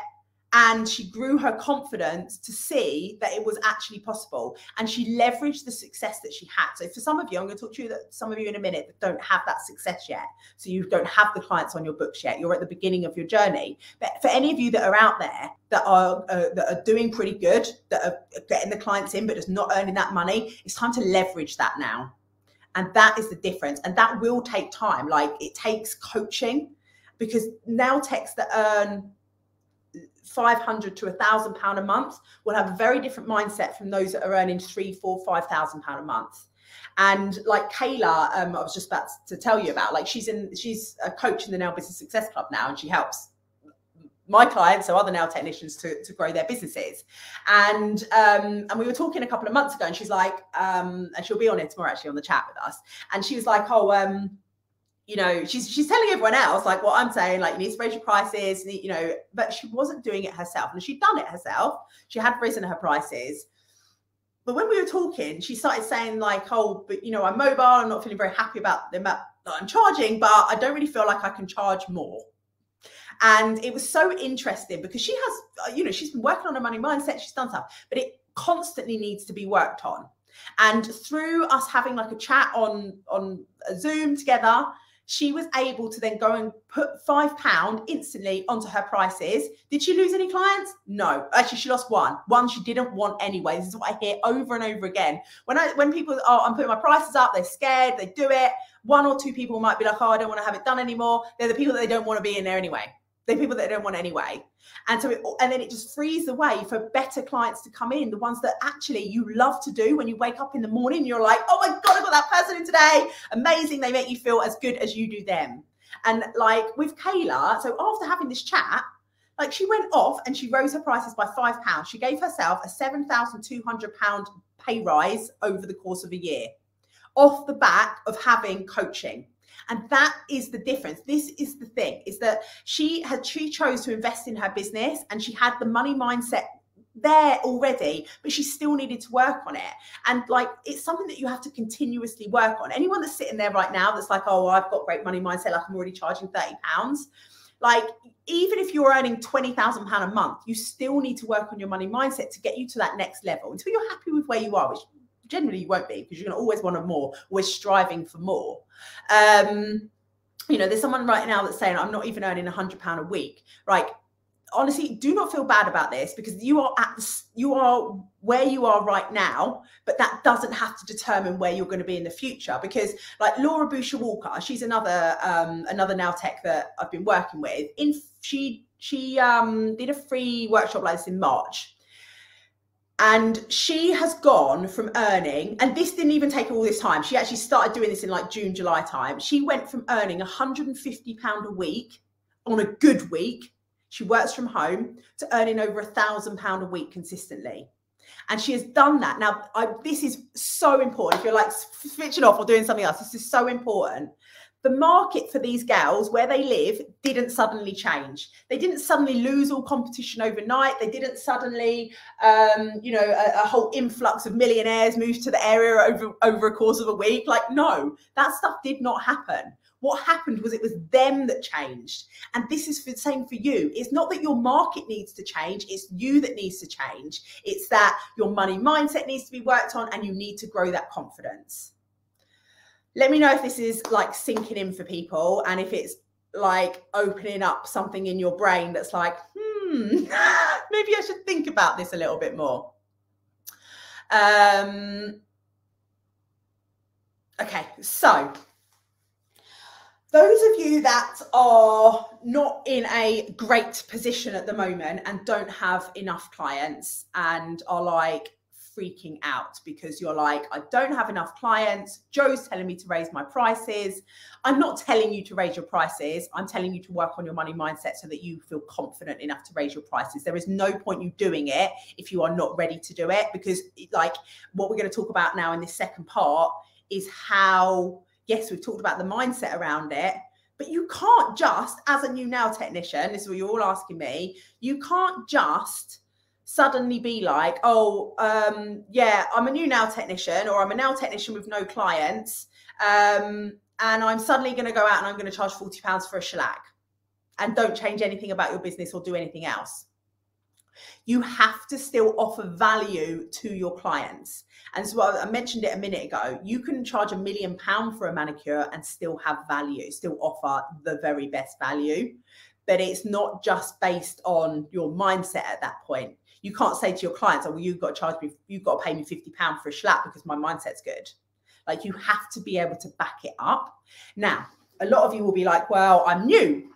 And she grew her confidence to see that it was actually possible. And she leveraged the success that she had. So for some of you, I'm going to talk to you that some of you in a minute that don't have that success yet. So you don't have the clients on your books yet. You're at the beginning of your journey. But for any of you that are out there that are doing pretty good, that are getting the clients in, but just not earning that money, it's time to leverage that now. And that is the difference. And that will take time. Like, it takes coaching, because now techs that earn £500 to £1,000 a month will have a very different mindset from those that are earning £3,000, £4,000, £5,000 a month. And like Kayla, I was just about to tell you about, like, she's a coach in the Nail Business Success Club now, and she helps my clients, so other nail technicians, to grow their businesses. And we were talking a couple of months ago, and she's like, and she'll be on it tomorrow actually on the chat with us. And she was like, oh, you know, she's telling everyone else, like what I'm saying, like, you need to raise your prices, you know, but she wasn't doing it herself. And she'd done it herself. She had risen her prices. But when we were talking, she started saying like, oh, but, you know, I'm mobile. I'm not feeling very happy about the amount that I'm charging, but I don't really feel like I can charge more. And it was so interesting because she has, you know, she's been working on her money mindset. She's done stuff, but it constantly needs to be worked on. And through us having like a chat on a Zoom together, she was able to then go and put £5 instantly onto her prices. Did she lose any clients? No. Actually, she lost one. One she didn't want anyway. This is what I hear over and over again. When people, oh, I'm putting my prices up, they're scared, they do it. One or two people might be like, oh, I don't want to have it done anymore. They're the people that they don't want to be in there anyway. They're people that they don't want anyway. And so and then it just frees the way for better clients to come in, the ones that actually you love to do. When you wake up in the morning, you're like, oh my God, I got that person in today. Amazing. They make you feel as good as you do them. And like with Kayla, so after having this chat, like she went off and she rose her prices by £5. She gave herself a £7,200 pay rise over the course of a year, off the back of having coaching. And that is the difference. This is the thing, is that she chose to invest in her business, and she had the money mindset there already, but she still needed to work on it. And like, it's something that you have to continuously work on. Anyone that's sitting there right now that's like, oh, I've got great money mindset, like I'm already charging £30. Like, even if you're earning £20,000 a month, you still need to work on your money mindset to get you to that next level until you're happy with where you are, which generally you won't be, because you're going to always want more, always striving for more. You know, there's someone right now that's saying, I'm not even earning £100 a week. Right? Honestly, do not feel bad about this, because you are where you are right now, but that doesn't have to determine where you're going to be in the future. Because like Laura Boucher-Walker, she's another nail tech that I've been working with. She did a free workshop like this in March. And she has gone from earning, and this didn't even take all this time. She actually started doing this in like June, July time. She went from earning £150 a week on a good week, she works from home, to earning over £1,000 a week consistently. And she has done that. Now, this is so important. If you're like switching off or doing something else, this is so important. The market for these girls, where they live, didn't suddenly change. They didn't suddenly lose all competition overnight. They didn't suddenly, you know, a whole influx of millionaires moved to the area over a course of a week. Like, no, that stuff did not happen. What happened was it was them that changed. And this is the same for you. It's not that your market needs to change. It's you that needs to change. It's that your money mindset needs to be worked on, and you need to grow that confidence. Let me know if this is like sinking in for people, and if it's like opening up something in your brain that's like, maybe I should think about this a little bit more. Okay, so those of you that are not in a great position at the moment and don't have enough clients and are like freaking out because you're like, I don't have enough clients. Joe's telling me to raise my prices. I'm not telling you to raise your prices. I'm telling you to work on your money mindset so that you feel confident enough to raise your prices. There is no point you doing it if you are not ready to do it, because like what we're going to talk about now in this second part is how, yes, we've talked about the mindset around it, but you can't just, as a new nail technician, this is what you're all asking me, you can't just suddenly be like, oh, yeah, I'm a new nail technician, or I'm a nail technician with no clients, and I'm suddenly going to go out and I'm going to charge £40 for a shellac, and don't change anything about your business or do anything else. You have to still offer value to your clients. And so I mentioned it a minute ago, you can charge £1 million for a manicure and still have value, still offer the very best value. But it's not just based on your mindset at that point. You can't say to your clients, oh, well, you've got to pay me £50 for a schlap because my mindset's good. Like, you have to be able to back it up. Now, a lot of you will be like, well, I'm new.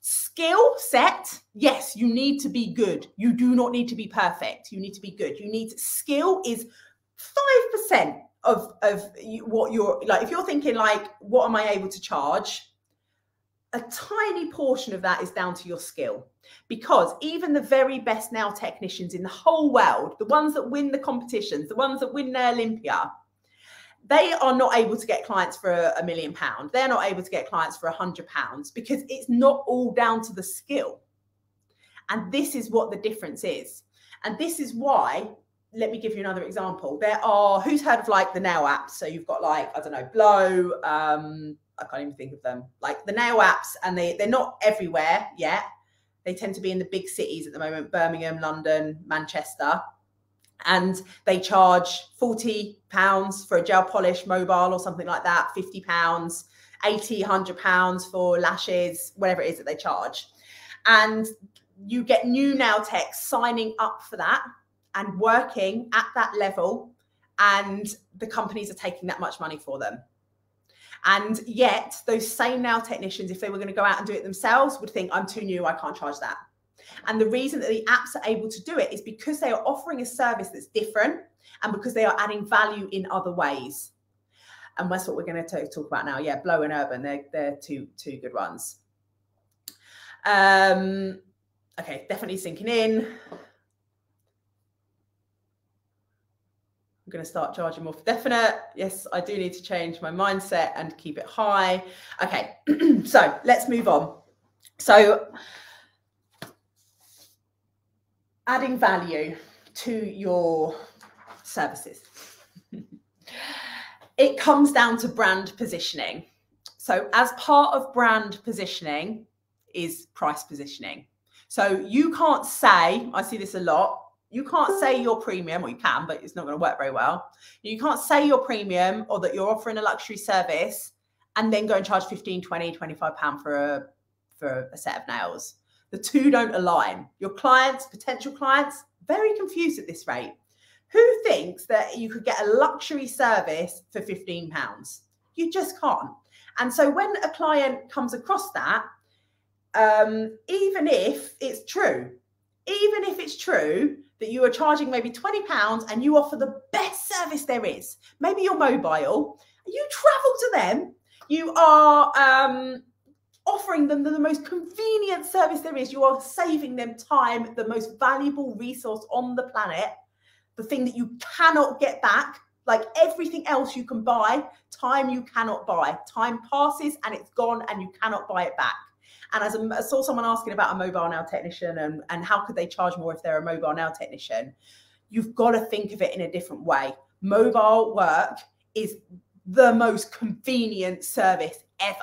Skill set, yes, you need to be good. You do not need to be perfect. You need to be good. Skill is 5% of what you're like. If you're thinking like, what am I able to charge? A tiny portion of that is down to your skill, because even the very best nail technicians in the whole world, the ones that win the competitions, the ones that win their Olympia, they are not able to get clients for £1 million. They're not able to get clients for £100 because it's not all down to the skill. And this is what the difference is. And this is why, let me give you another example. There are, who's heard of like the nail apps? So you've got like, I don't know, Blow, I can't even think of them, like the nail apps, and they're not everywhere yet. They tend to be in the big cities at the moment, Birmingham, London, Manchester. And they charge £40 for a gel polish mobile or something like that, £50, £80, £100 for lashes, whatever it is that they charge. And you get new nail techs signing up for that and working at that level, and the companies are taking that much money for them. And yet those same nail technicians, if they were going to go out and do it themselves, would think, I'm too new, I can't charge that. And the reason that the apps are able to do it is because they are offering a service that's different, and because they are adding value in other ways. And that's what we're going to talk about now. Yeah, Blow and Urban, they're two good ones. Okay, definitely sinking in. I'm going to start charging more for definite. Yes, I do need to change my mindset and keep it high. Okay, so let's move on. So adding value to your services. It comes down to brand positioning. So as part of brand positioning is price positioning. So you can't say, I see this a lot, you can't say you're premium, or you can, but it's not going to work very well. You can't say you're premium or that you're offering a luxury service and then go and charge 15, 20, 25 pounds for a set of nails. The two don't align. Your clients, potential clients, very confused at this rate. Who thinks that you could get a luxury service for £15? You just can't. And so when a client comes across that, even if it's true that you are charging maybe £20 and you offer the best service there is, maybe you're mobile, you travel to them, you are offering them the most convenient service there is, you are saving them time, the most valuable resource on the planet, the thing that you cannot get back. Like everything else you can buy, time you cannot buy. Time passes and it's gone and you cannot buy it back. And as I saw someone asking about a mobile nail technician and how could they charge more if they're a mobile nail technician, you've got to think of it in a different way. Mobile work is the most convenient service ever.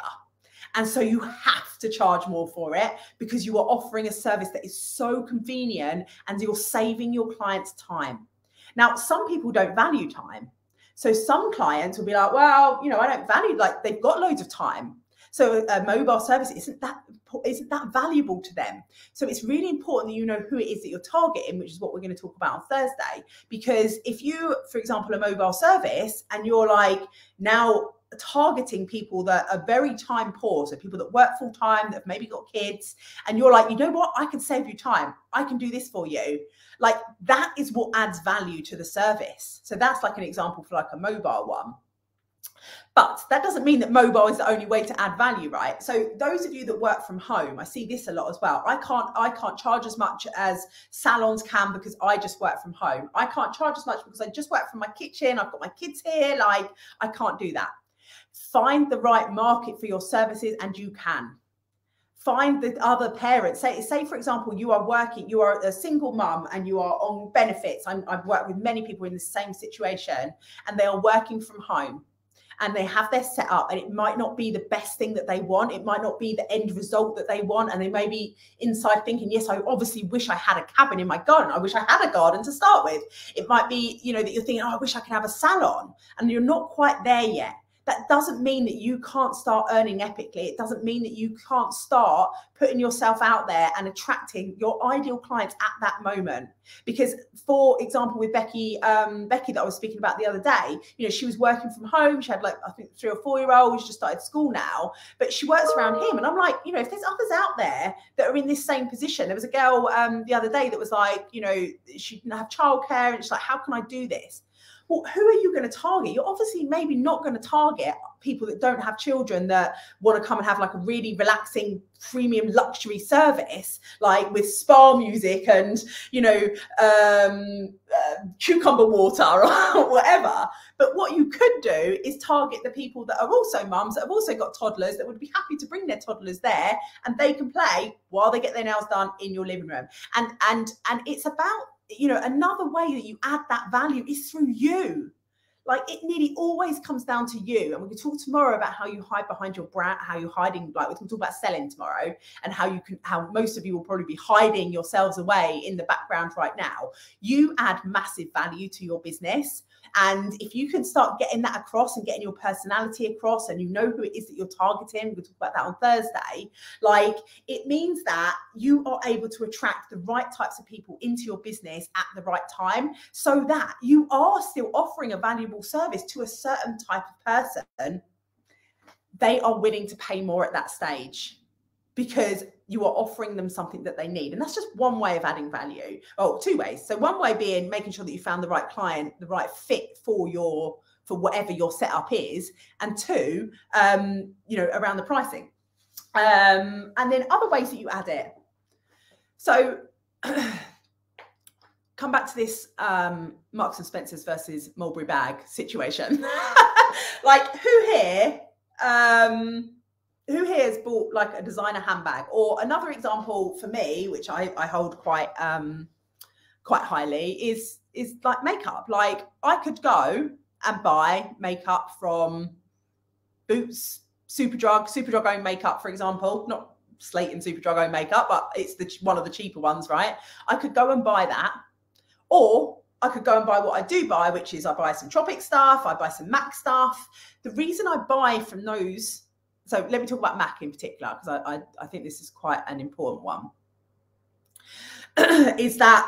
And so you have to charge more for it because you are offering a service that is so convenient and you're saving your clients time. Now, some people don't value time. So some clients will be like, well, you know, I don't value, like they've got loads of time. So a mobile service isn't that valuable to them. So it's really important that you know who it is that you're targeting, which is what we're going to talk about on Thursday. Because if you, for example, a mobile service and you're like now targeting people that are very time poor, so people that work full time, that have maybe got kids, and you're like, you know what, I can save you time, I can do this for you. Like that is what adds value to the service. So that's like an example for like a mobile one. But that doesn't mean that mobile is the only way to add value, right? So those of you that work from home, I see this a lot as well. I can't charge as much as salons can because I just work from home. I can't charge as much because I just work from my kitchen. I've got my kids here. Like I can't do that. Find the right market for your services and you can. Find the other parents. Say for example, you are a single mum and you are on benefits. I've worked with many people in the same situation and they are working from home. and they have their setup, and it might not be the best thing that they want. It might not be the end result that they want. And they may be inside thinking, yes, I obviously wish I had a cabin in my garden. I wish I had a garden to start with. It might be, you know, that you're thinking, oh, I wish I could have a salon, and you're not quite there yet. That doesn't mean that you can't start earning epically. It doesn't mean that you can't start putting yourself out there and attracting your ideal clients at that moment. Because, for example, with Becky that I was speaking about the other day, you know, she was working from home. She had, like, I think 3 or 4 year olds. She just started school now, but she works around him. And I'm like, you know, if there's others out there that are in this same position. There was a girl the other day that was like, you know, she didn't have childcare, and she's like, how can I do this? Well, who are you going to target? You're obviously maybe not going to target people that don't have children, that want to come and have like a really relaxing premium luxury service, like with spa music and, you know, cucumber water or whatever. But what you could do is target the people that are also mums, that have also got toddlers, that would be happy to bring their toddlers there, and they can play while they get their nails done in your living room. And it's about, you know, another way that you add that value is through you. Like, it nearly always comes down to you. And we can talk tomorrow about how you hide behind your brand, how you're hiding, like we can talk about selling tomorrow, and how most of you will probably be hiding yourselves away in the background right now. You add massive value to your business. And if you can start getting that across and getting your personality across, and you know who it is that you're targeting, we'll talk about that on Thursday, like, it means that you are able to attract the right types of people into your business at the right time, so that you are still offering a valuable service to a certain type of person. They are willing to pay more at that stage because you are offering them something that they need. And that's just one way of adding value. Oh, 2 ways. So one way being making sure that you found the right client, the right fit for whatever your setup is. And 2, you know, around the pricing. And then other ways that you add it. So come back to this Marks and Spencer's versus Mulberry Bag situation. Like, who here has bought like a designer handbag? Or another example for me, which I hold quite highly, is like makeup. Like, I could go and buy makeup from Boots, Superdrug own makeup, for example. Not Slate and Superdrug own makeup, but it's one of the cheaper ones, right? I could go and buy that. Or I could go and buy what I do buy, which is I buy some Tropic stuff, I buy some MAC stuff. The reason I buy from those, so let me talk about MAC in particular, because I think this is quite an important one, is that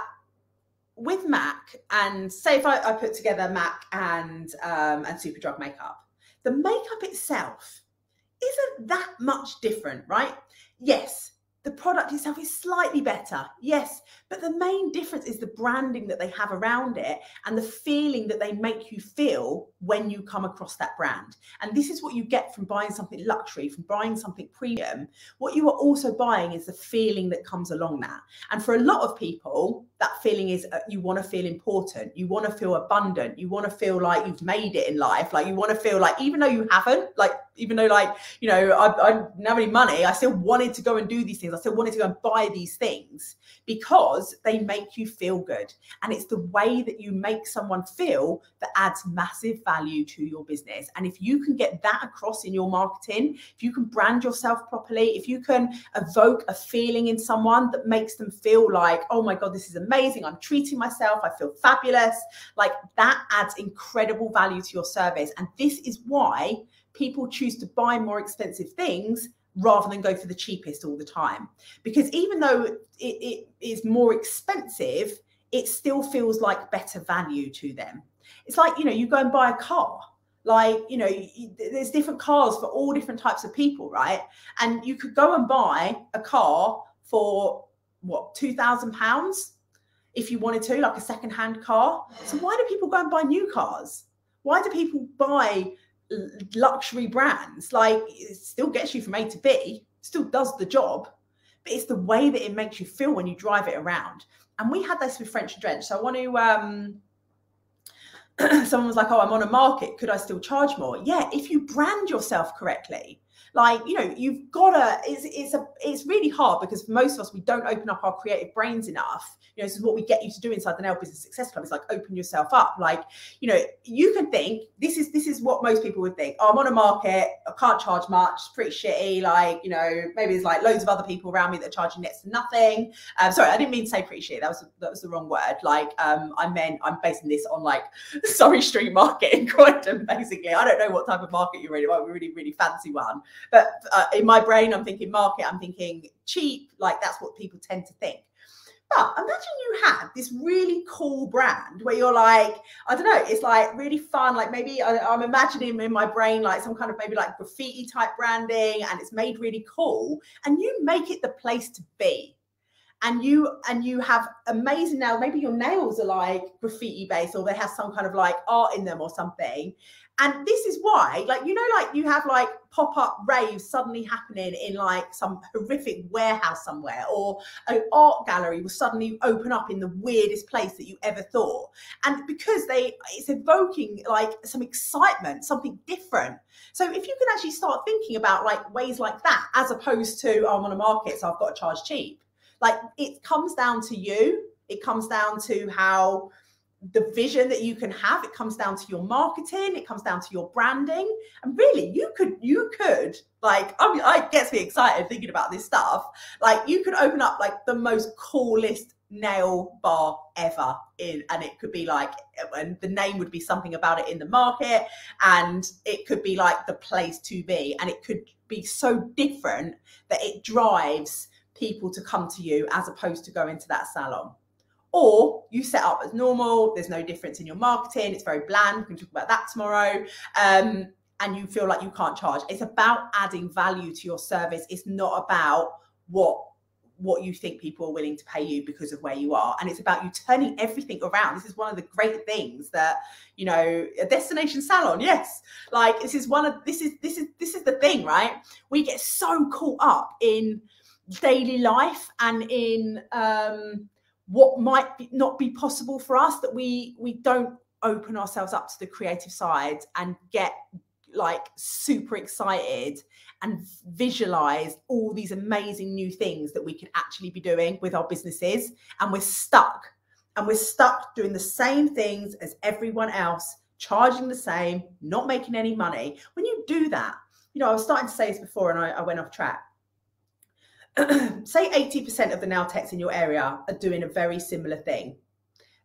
with MAC, and say if I put together MAC and Superdrug makeup, the makeup itself isn't that much different, right? Yes, the product itself is slightly better, yes, but the main difference is the branding that they have around it and the feeling that they make you feel when you come across that brand. And this is what you get from buying something luxury, from buying something premium. What you are also buying is the feeling that comes along that. And for a lot of people, that feeling is you want to feel important, you want to feel abundant, you want to feel like you've made it in life, like you want to feel like, even though you haven't, like, even though, like, you know, I didn't have any money, I still wanted to go and do these things. I still wanted to go and buy these things because they make you feel good. And it's the way that you make someone feel that adds massive value to your business. And if you can get that across in your marketing, if you can brand yourself properly, if you can evoke a feeling in someone that makes them feel like, oh my God, this is amazing, I'm treating myself, I feel fabulous, like, that adds incredible value to your service. And this is why people choose to buy more expensive things rather than go for the cheapest all the time. Because even though it is more expensive, it still feels like better value to them. It's like, you know, you go and buy a car. Like, you know, there's different cars for all different types of people, right? And you could go and buy a car for, what, £2,000 if you wanted to, like a second-hand car. So why do people go and buy new cars? Why do people buy luxury brands? Like, it still gets you from A to B, still does the job, but it's the way that it makes you feel when you drive it around. And we had this with French and Drench. So I want to someone was like, oh, I'm on a market, could I still charge more? Yeah, if you brand yourself correctly. Like, you know, you've got to, it's really hard because for most of us, we don't open up our creative brains enough. You know, this is what we get you to do inside the Nail Business Success Club. It's like, open yourself up. Like, you know, you can think, this is what most people would think. Oh, I'm on a market, I can't charge much, it's pretty shitty. Like, you know, maybe there's like loads of other people around me that are charging next to nothing. Sorry, I didn't mean to say pretty shitty. That was the wrong word. Like, I meant I'm basing this on like Surrey Street Market in Croydon, basically. I don't know what type of market you're in. It might be a really, really fancy one. But in my brain, I'm thinking market, I'm thinking cheap. Like, that's what people tend to think. But imagine you had this really cool brand where you're like, I don't know, it's like really fun. Like, maybe I'm imagining in my brain like some kind of maybe like graffiti type branding, and it's made really cool, and you make it the place to be. And you have amazing nails. Maybe your nails are like graffiti based, or they have some kind of like art in them or something. And this is why, like, you know, like you have like pop-up raves suddenly happening in like some horrific warehouse somewhere, or an art gallery will suddenly open up in the weirdest place that you ever thought. And because it's evoking like some excitement, something different. So if you can actually start thinking about like ways like that, as opposed to, oh, I'm on a market, so I've got to charge cheap. Like, it comes down to you. It comes down to how the vision that you can have. It comes down to your marketing. It comes down to your branding. And really, you could like, I mean, it gets me excited thinking about this stuff. Like, you could open up like the most coolest nail bar ever and it could be like, and the name would be something about it in the market, and it could be like the place to be, and it could be so different that it drives people to come to you as opposed to go into that salon. Or you set up as normal, there's no difference in your marketing, it's very bland, we can talk about that tomorrow, and you feel like you can't charge. It's about adding value to your service. It's not about what you think people are willing to pay you because of where you are. And it's about you turning everything around. This is one of the great things that, you know, a destination salon, yes, like this is the thing, right? We get so caught up in daily life and in what might not be possible for us, that we don't open ourselves up to the creative side and get like super excited and visualize all these amazing new things that we could actually be doing with our businesses. And we're stuck doing the same things as everyone else, charging the same, not making any money. When you do that, you know, I was starting to say this before and I went off track. Say 80% of the nail techs in your area are doing a very similar thing.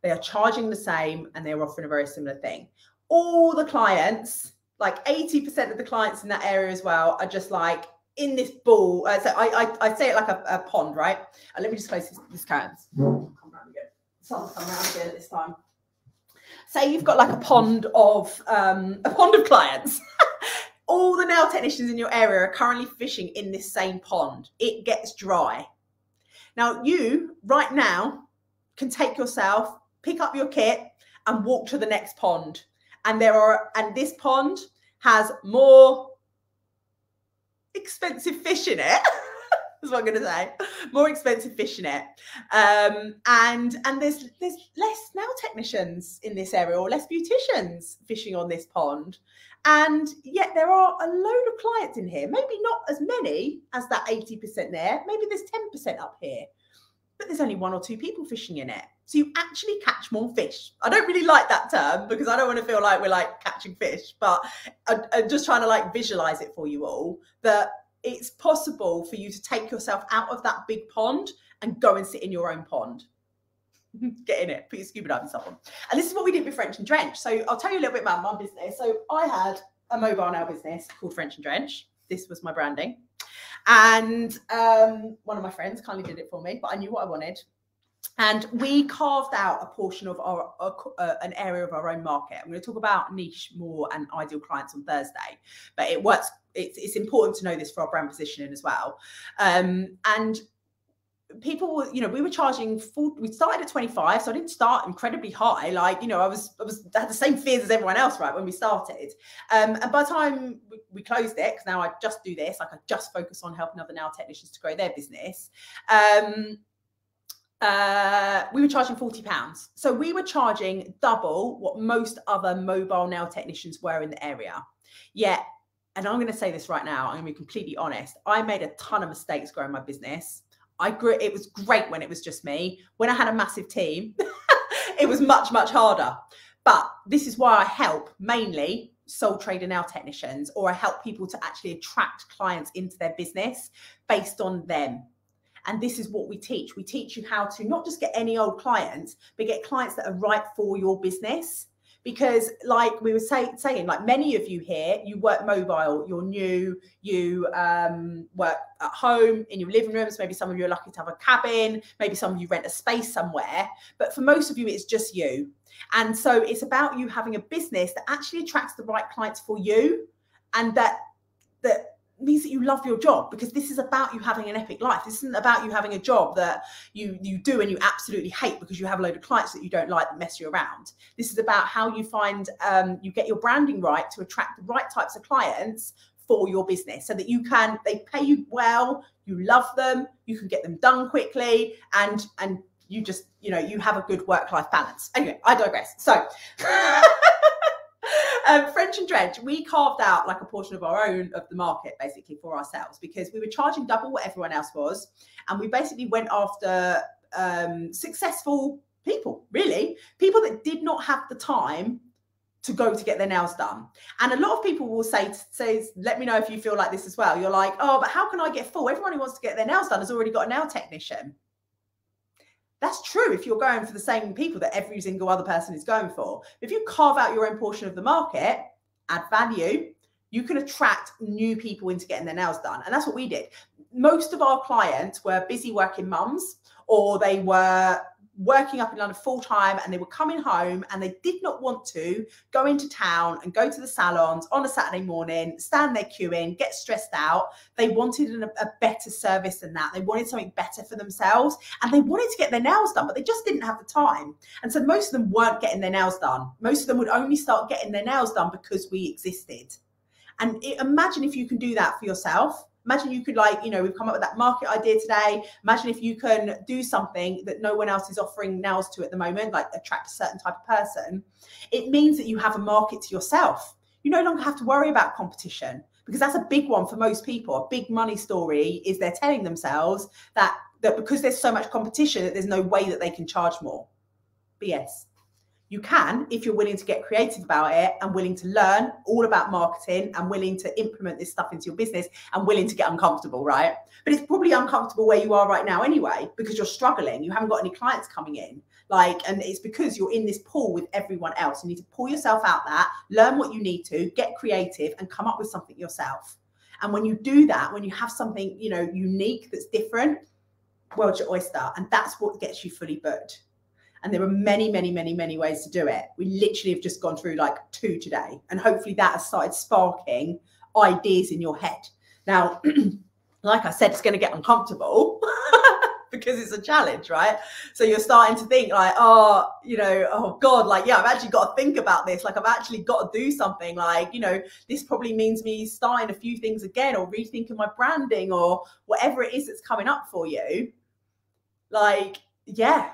They are charging the same and they're offering a very similar thing. All the clients, like 80% of the clients in that area as well, are just like in this ball. So I say it like a pond, right? Let me just close this curtains. Come around again. Sun's come around again at this time. Say you've got like a pond of clients. All the nail technicians in your area are currently fishing in this same pond. It gets dry. Now, you right now can take yourself, pick up your kit and walk to the next pond. And this pond has more expensive fish in it. That's what I'm going to say. More expensive fish in it. And there's less nail technicians in this area, or less beauticians fishing on this pond. And yet there are a load of clients in here, maybe not as many as that 80% there. Maybe there's 10% up here, but there's only 1 or 2 people fishing in it. So you actually catch more fish. I don't really like that term because I don't want to feel like we're like catching fish, but I'm just trying to like visualize it for you all, that it's possible for you to take yourself out of that big pond and go and sit in your own pond. Get in it, put your scuba diving stuff on. And this is what we did with French and Drench. So I'll tell you a little bit about my business. So I had a mobile nail business called French and Drench. This was my branding. And one of my friends kindly did it for me, but I knew what I wanted. And we carved out a portion of an area of our own market. I'm going to talk about niche more and ideal clients on Thursday, but it works. It's important to know this for our brand positioning as well. And people were, you know, we were charging we started at 25, so I didn't start incredibly high. Like, you know, I had the same fears as everyone else, right, when we started. And by the time we closed it, because now I just do this, like I just focus on helping other nail technicians to grow their business. We were charging £40. So we were charging double what most other mobile nail technicians were in the area. Yet and I'm going to say this right now, I'm going to be completely honest. I made a ton of mistakes growing my business. It was great when it was just me. When I had a massive team, it was much, much harder. But this is why I help mainly sole trader nail technicians, or I help people to actually attract clients into their business based on them. And this is what we teach. We teach you how to not just get any old clients, but get clients that are right for your business. Because like we were saying, like many of you here, you work mobile, you're new, you work at home in your living rooms. Maybe some of you are lucky to have a cabin. Maybe some of you rent a space somewhere. But for most of you, it's just you. And so it's about you having a business that actually attracts the right clients for you. And that means that you love your job, because this is about you having an epic life. This isn't about you having a job that you do and you absolutely hate because you have a load of clients that you don't like that mess you around. This is about how you find, you get your branding right to attract the right types of clients for your business, so that they pay you well, you love them, you can get them done quickly, and you just, you have a good work-life balance. Anyway, I digress. So French and Dredge, we carved out like a portion of our own of the market basically for ourselves, because we were charging double what everyone else was. And we basically went after successful people, really, people that did not have the time to go to get their nails done. And a lot of people will say, let me know if you feel like this as well. You're like, oh, but how can I get full? Everyone who wants to get their nails done has already got a nail technician. That's true if you're going for the same people that every single other person is going for. If you carve out your own portion of the market, add value, you can attract new people into getting their nails done. And that's what we did. Most of our clients were busy working mums, or they were working up in London full time, and they were coming home and they did not want to go into town and go to the salons on a Saturday morning, stand there queuing, get stressed out. They wanted a better service than that. They wanted something better for themselves, and they wanted to get their nails done, but they just didn't have the time. And so most of them weren't getting their nails done. Most of them would only start getting their nails done because we existed. And imagine if you can do that for yourself. Imagine you could, like, we've come up with that market idea today. Imagine if you can do something that no one else is offering nails to at the moment, like attract a certain type of person. It means that you have a market to yourself. You no longer have to worry about competition, because that's a big one for most people. A big money story is they're telling themselves that because there's so much competition, that there's no way that they can charge more. BS. You can, if you're willing to get creative about it and willing to learn all about marketing and willing to implement this stuff into your business and willing to get uncomfortable, right? But it's probably uncomfortable where you are right now anyway, because you're struggling. You haven't got any clients coming in. And it's because you're in this pool with everyone else. You need to pull yourself out that, learn what you need to, get creative and come up with something yourself. And when you do that, when you have something, unique that's different, world's your oyster. And that's what gets you fully booked. And there are many, many, many, many ways to do it. We literally have just gone through like 2 today. And hopefully that has started sparking ideas in your head. Now, like I said, it's going to get uncomfortable because it's a challenge, right? So you're starting to think like, oh God, like, yeah, I've actually got to think about this. Like, I've actually got to do something. Like, this probably means me starting a few things again, or rethinking my branding, or whatever it is that's coming up for you. Like, yeah.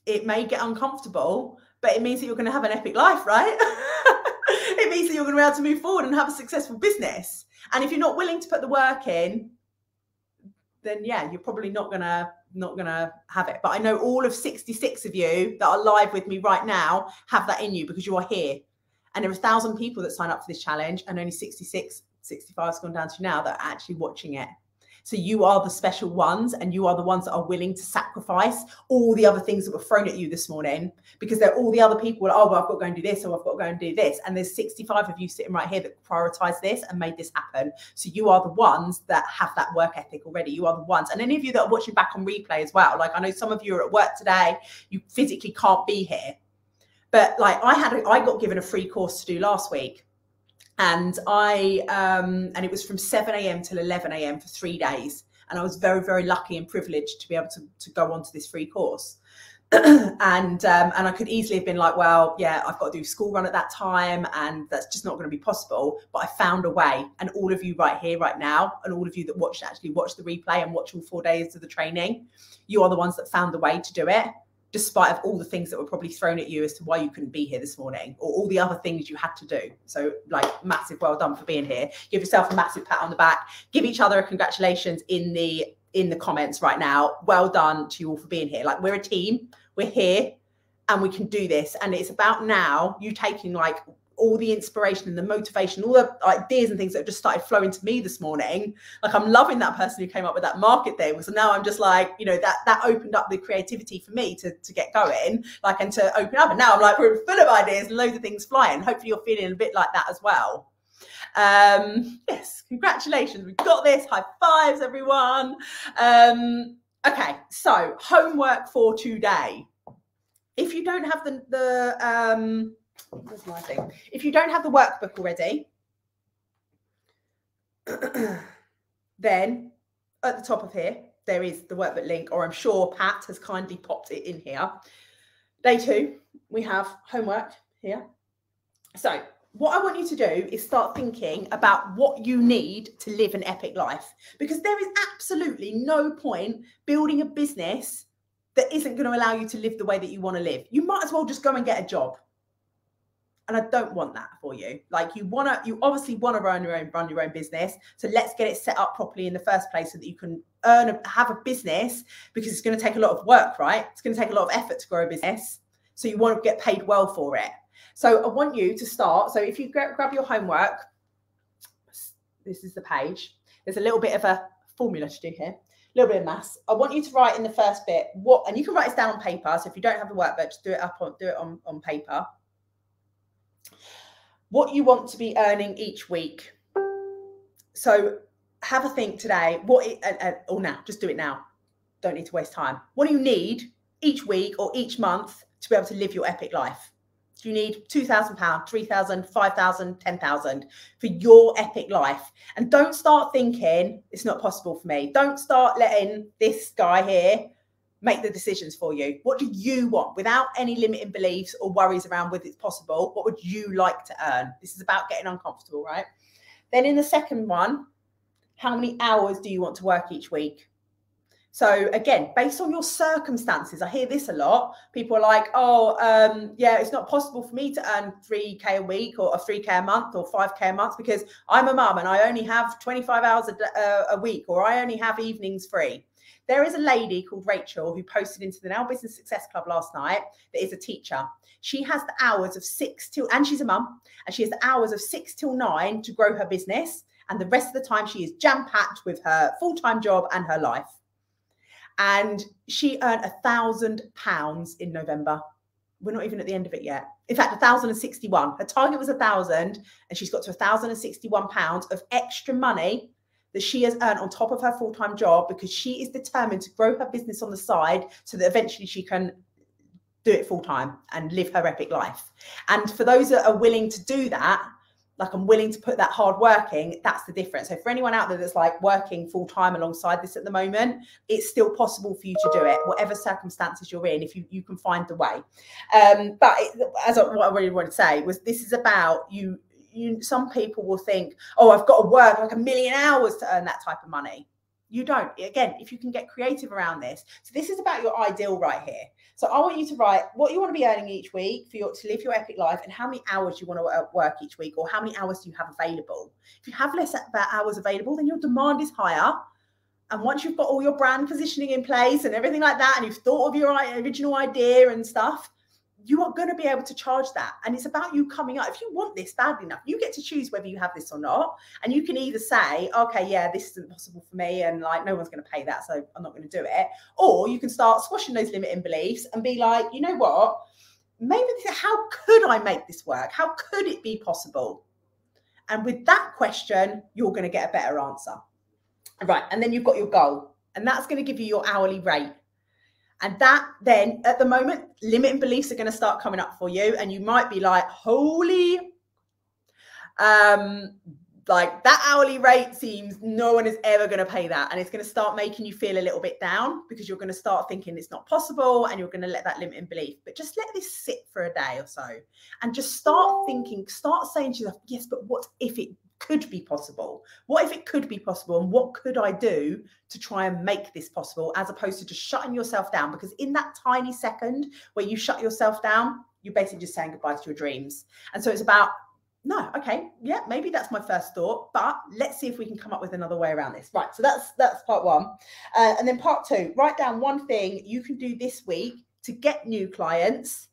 It may get uncomfortable, but it means that you're going to have an epic life, right? It means that you're going to be able to move forward and have a successful business. And if you're not willing to put the work in, then yeah, you're probably not gonna have it. But I know all of 66 of you that are live with me right now have that in you, because you are here. And there are 1,000 people that sign up for this challenge, and only 65 has gone down to now that are actually watching it. So you are the special ones, and you are the ones that are willing to sacrifice all the other things that were thrown at you this morning, because they're all the other people. Oh, well, I've got to go and do this, or I've got to go and do this. And there's 65 of you sitting right here that prioritize this and made this happen. So you are the ones that have that work ethic already. You are the ones. And any of you that are watching back on replay as well, like I know some of you are at work today, you physically can't be here. But like I got given a free course to do last week. And it was from 7 a.m. till 11 a.m. for 3 days. And I was very, very lucky and privileged to be able to go onto this free course. And I could easily have been like, well, yeah, I've got to do school run at that time, and that's just not going to be possible. But I found a way. And all of you right here, right now, and all of you that actually watch the replay and watch all 4 days of the training, you are the ones that found the way to do it. despite of all the things that were probably thrown at you as to why you couldn't be here this morning, or all the other things you had to do. So like, massive well done for being here. Give yourself a massive pat on the back. Give each other a congratulations in the comments right now. Well done to you all for being here. Like, we're a team, we're here, and we can do this. And it's about now you taking like all the inspiration and the motivation, all the ideas and things that have just started flowing to me this morning. Like, I'm loving that person who came up with that market thing. So now I'm just like, you know, that opened up the creativity for me to get going, like, and to open up. And now I'm like, we're full of ideas and loads of things flying. Hopefully you're feeling a bit like that as well. Yes, congratulations. We've got this. High fives, everyone. Okay, so homework for today. If you don't have where's my thing? If you don't have the workbook already, then at the top of here, there is the workbook link, or I'm sure Pat has kindly popped it in here. Day 2, we have homework here. So what I want you to do is start thinking about what you need to live an epic life, because there is absolutely no point building a business that isn't going to allow you to live the way that you want to live. You might as well just go and get a job. And I don't want that for you. Like, you obviously want to run your own business. So let's get it set up properly in the first place so that you can have a business, because it's going to take a lot of work, right? It's going to take a lot of effort to grow a business. So you want to get paid well for it. So I want you to start. So if you grab your homework, this is the page. There's a little bit of a formula to do here, a little bit of maths. I want you to write in the first bit and you can write this down on paper. So if you don't have the workbook, just do it on paper. What you want to be earning each week. So have a think today. Or now, just do it now. Don't need to waste time. What do you need each week or each month to be able to live your epic life? Do you need £2,000, £3,000, £5,000, £10,000 for your epic life? And don't start thinking it's not possible for me. Don't start letting this guy here make the decisions for you. What do you want, without any limiting beliefs or worries around whether it's possible? What would you like to earn? This is about getting uncomfortable, right? Then in the second one, how many hours do you want to work each week? So again, based on your circumstances, I hear this a lot. People are like, yeah, it's not possible for me to earn 3K a week or 3K a month or 5K a month because I'm a mum and I only have 25 hours a week, or I only have evenings free. There is a lady called Rachel who posted into the Now Business Success Club last night that is a teacher. She has the hours of 6 till, and she's a mum, and she has the hours of 6 till 9 to grow her business. And the rest of the time she is jam-packed with her full-time job and her life. And she earned £1,000 in November. We're not even at the end of it yet. In fact, 1,061. Her target was 1,000, and she's got to £1,061 of extra money that she has earned on top of her full-time job, because she is determined to grow her business on the side so that eventually she can do it full-time and live her epic life. And for those that are willing to do that, like, I'm willing to put that hard working, that's the difference. So for anyone out there that's like working full-time alongside this at the moment, it's still possible for you to do it, whatever circumstances you're in, if you can find the way. What I really want to say was, this is about you. Some people will think, oh, I've got to work like 1 million hours to earn that type of money. You don't. Again, if you can get creative around this. So this is about your ideal right here. So I want you to write what you want to be earning each week to live your epic life, and how many hours you want to work each week, or how many hours do you have available. If you have less hours available, then your demand is higher. And once you've got all your brand positioning in place and everything like that, and you've thought of your original idea and stuff, you are going to be able to charge that. And it's about you coming up. If you want this badly enough, you get to choose whether you have this or not. And you can either say, okay, yeah, this isn't possible for me, and like, no one's going to pay that, so I'm not going to do it. Or you can start squashing those limiting beliefs and be like, you know what, maybe how could I make this work? How could it be possible? And with that question, you're going to get a better answer. Right. And then you've got your goal, and that's going to give you your hourly rate. And that then, at the moment, limiting beliefs are going to start coming up for you. And you might be like, holy, like, that hourly rate seems no one is ever going to pay that. And it's going to start making you feel a little bit down, because you're going to start thinking it's not possible, and you're going to let that limiting belief. But just let this sit for a day or so, and just start thinking, start saying to yourself, yes, but what if it could be possible? What if it could be possible? And what could I do to try and make this possible, as opposed to just shutting yourself down? Because in that tiny second where you shut yourself down, you're basically just saying goodbye to your dreams. And so it's about, no, okay, yeah, maybe that's my first thought, but let's see if we can come up with another way around this. Right, so that's part one. And then part two, write down one thing you can do this week to get new clients.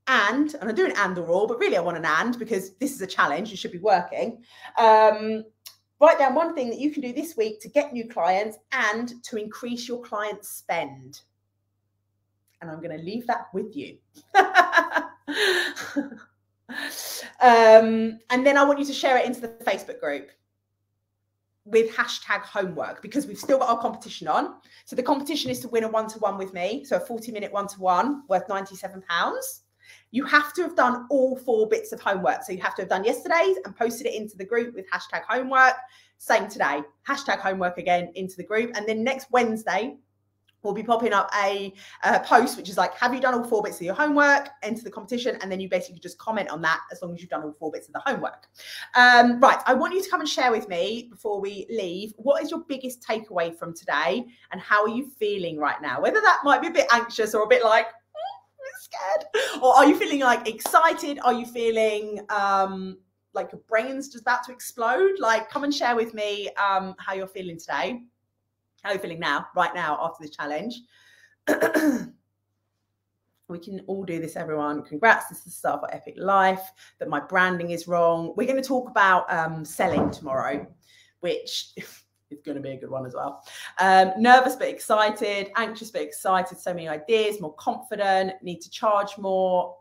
And I do an and or all, but really I want an and, because this is a challenge. You should be working. Write down one thing that you can do this week to get new clients and to increase your client spend. And I'm going to leave that with you. And then I want you to share it into the Facebook group with hashtag homework, because we've still got our competition on. So the competition is to win a one-to-one with me. So a 40-minute one-to-one worth £97. You have to have done all 4 bits of homework. So you have to have done yesterday's and posted it into the group with hashtag homework. Same today, hashtag homework again into the group. And then next Wednesday, we'll be popping up a post, which is like, have you done all 4 bits of your homework? Enter the competition. And then you basically just comment on that as long as you've done all 4 bits of the homework. Right, I want you to come and share with me before we leave, what is your biggest takeaway from today and how are you feeling right now? Whether that might be a bit anxious or a bit like, scared, or are you feeling like excited? Are you feeling like your brain's just about to explode? Like, come and share with me how you're feeling today. How are you feeling now, right now, after this challenge? We can all do this, everyone. Congrats, this is the start of our epic life, that my branding is wrong. We're going to talk about selling tomorrow, which is going to be a good one as well. Nervous but excited, anxious but excited, so many ideas, more confident, need to charge more.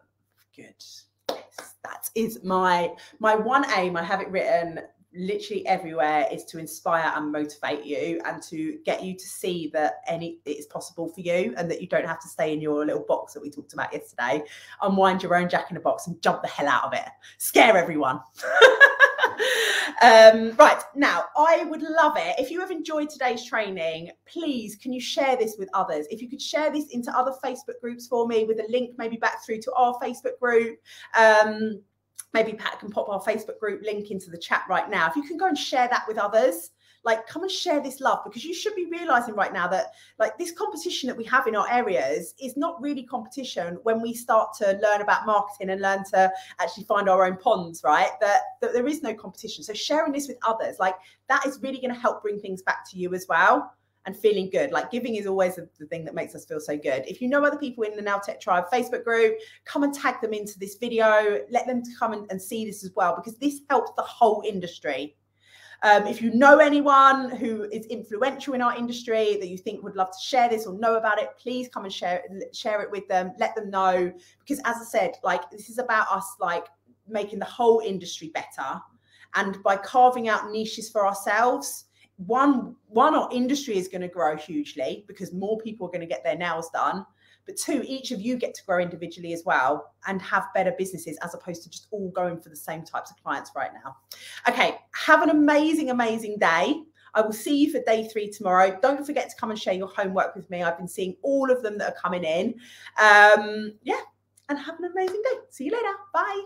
Good. Yes, that is my one aim. I have it written literally everywhere, is to inspire and motivate you and to get you to see that it is possible for you and that you don't have to stay in your little box that we talked about yesterday. Unwind your own jack in a box and jump the hell out of it. Scare everyone. Right, now I would love it if you have enjoyed today's training. Please, can you share this with others? If you could share this into other Facebook groups for me with a link maybe back through to our Facebook group. Maybe Pat can pop our Facebook group link into the chat right now. If you can go and share that with others, like, come and share this love, because you should be realizing right now that, like, this competition that we have in our areas is not really competition when we start to learn about marketing and learn to actually find our own ponds, right? That there is no competition. So sharing this with others, like, that is really going to help bring things back to you as well. And feeling good. Like, giving is always the thing that makes us feel so good. If you know other people in the Now Tech Tribe Facebook group, come and tag them into this video. Let them come and see this as well, because this helps the whole industry. If you know anyone who is influential in our industry that you think would love to share this or know about it, please come and share it with them. Let them know, because as I said, like, this is about us, like, making the whole industry better. And by carving out niches for ourselves, one, our industry is going to grow hugely because more people are going to get their nails done. But 2, each of you get to grow individually as well and have better businesses, as opposed to just all going for the same types of clients right now. Okay, have an amazing, amazing day. I will see you for day 3 tomorrow. Don't forget to come and share your homework with me. I've been seeing all of them that are coming in. Yeah, and have an amazing day. See you later. Bye.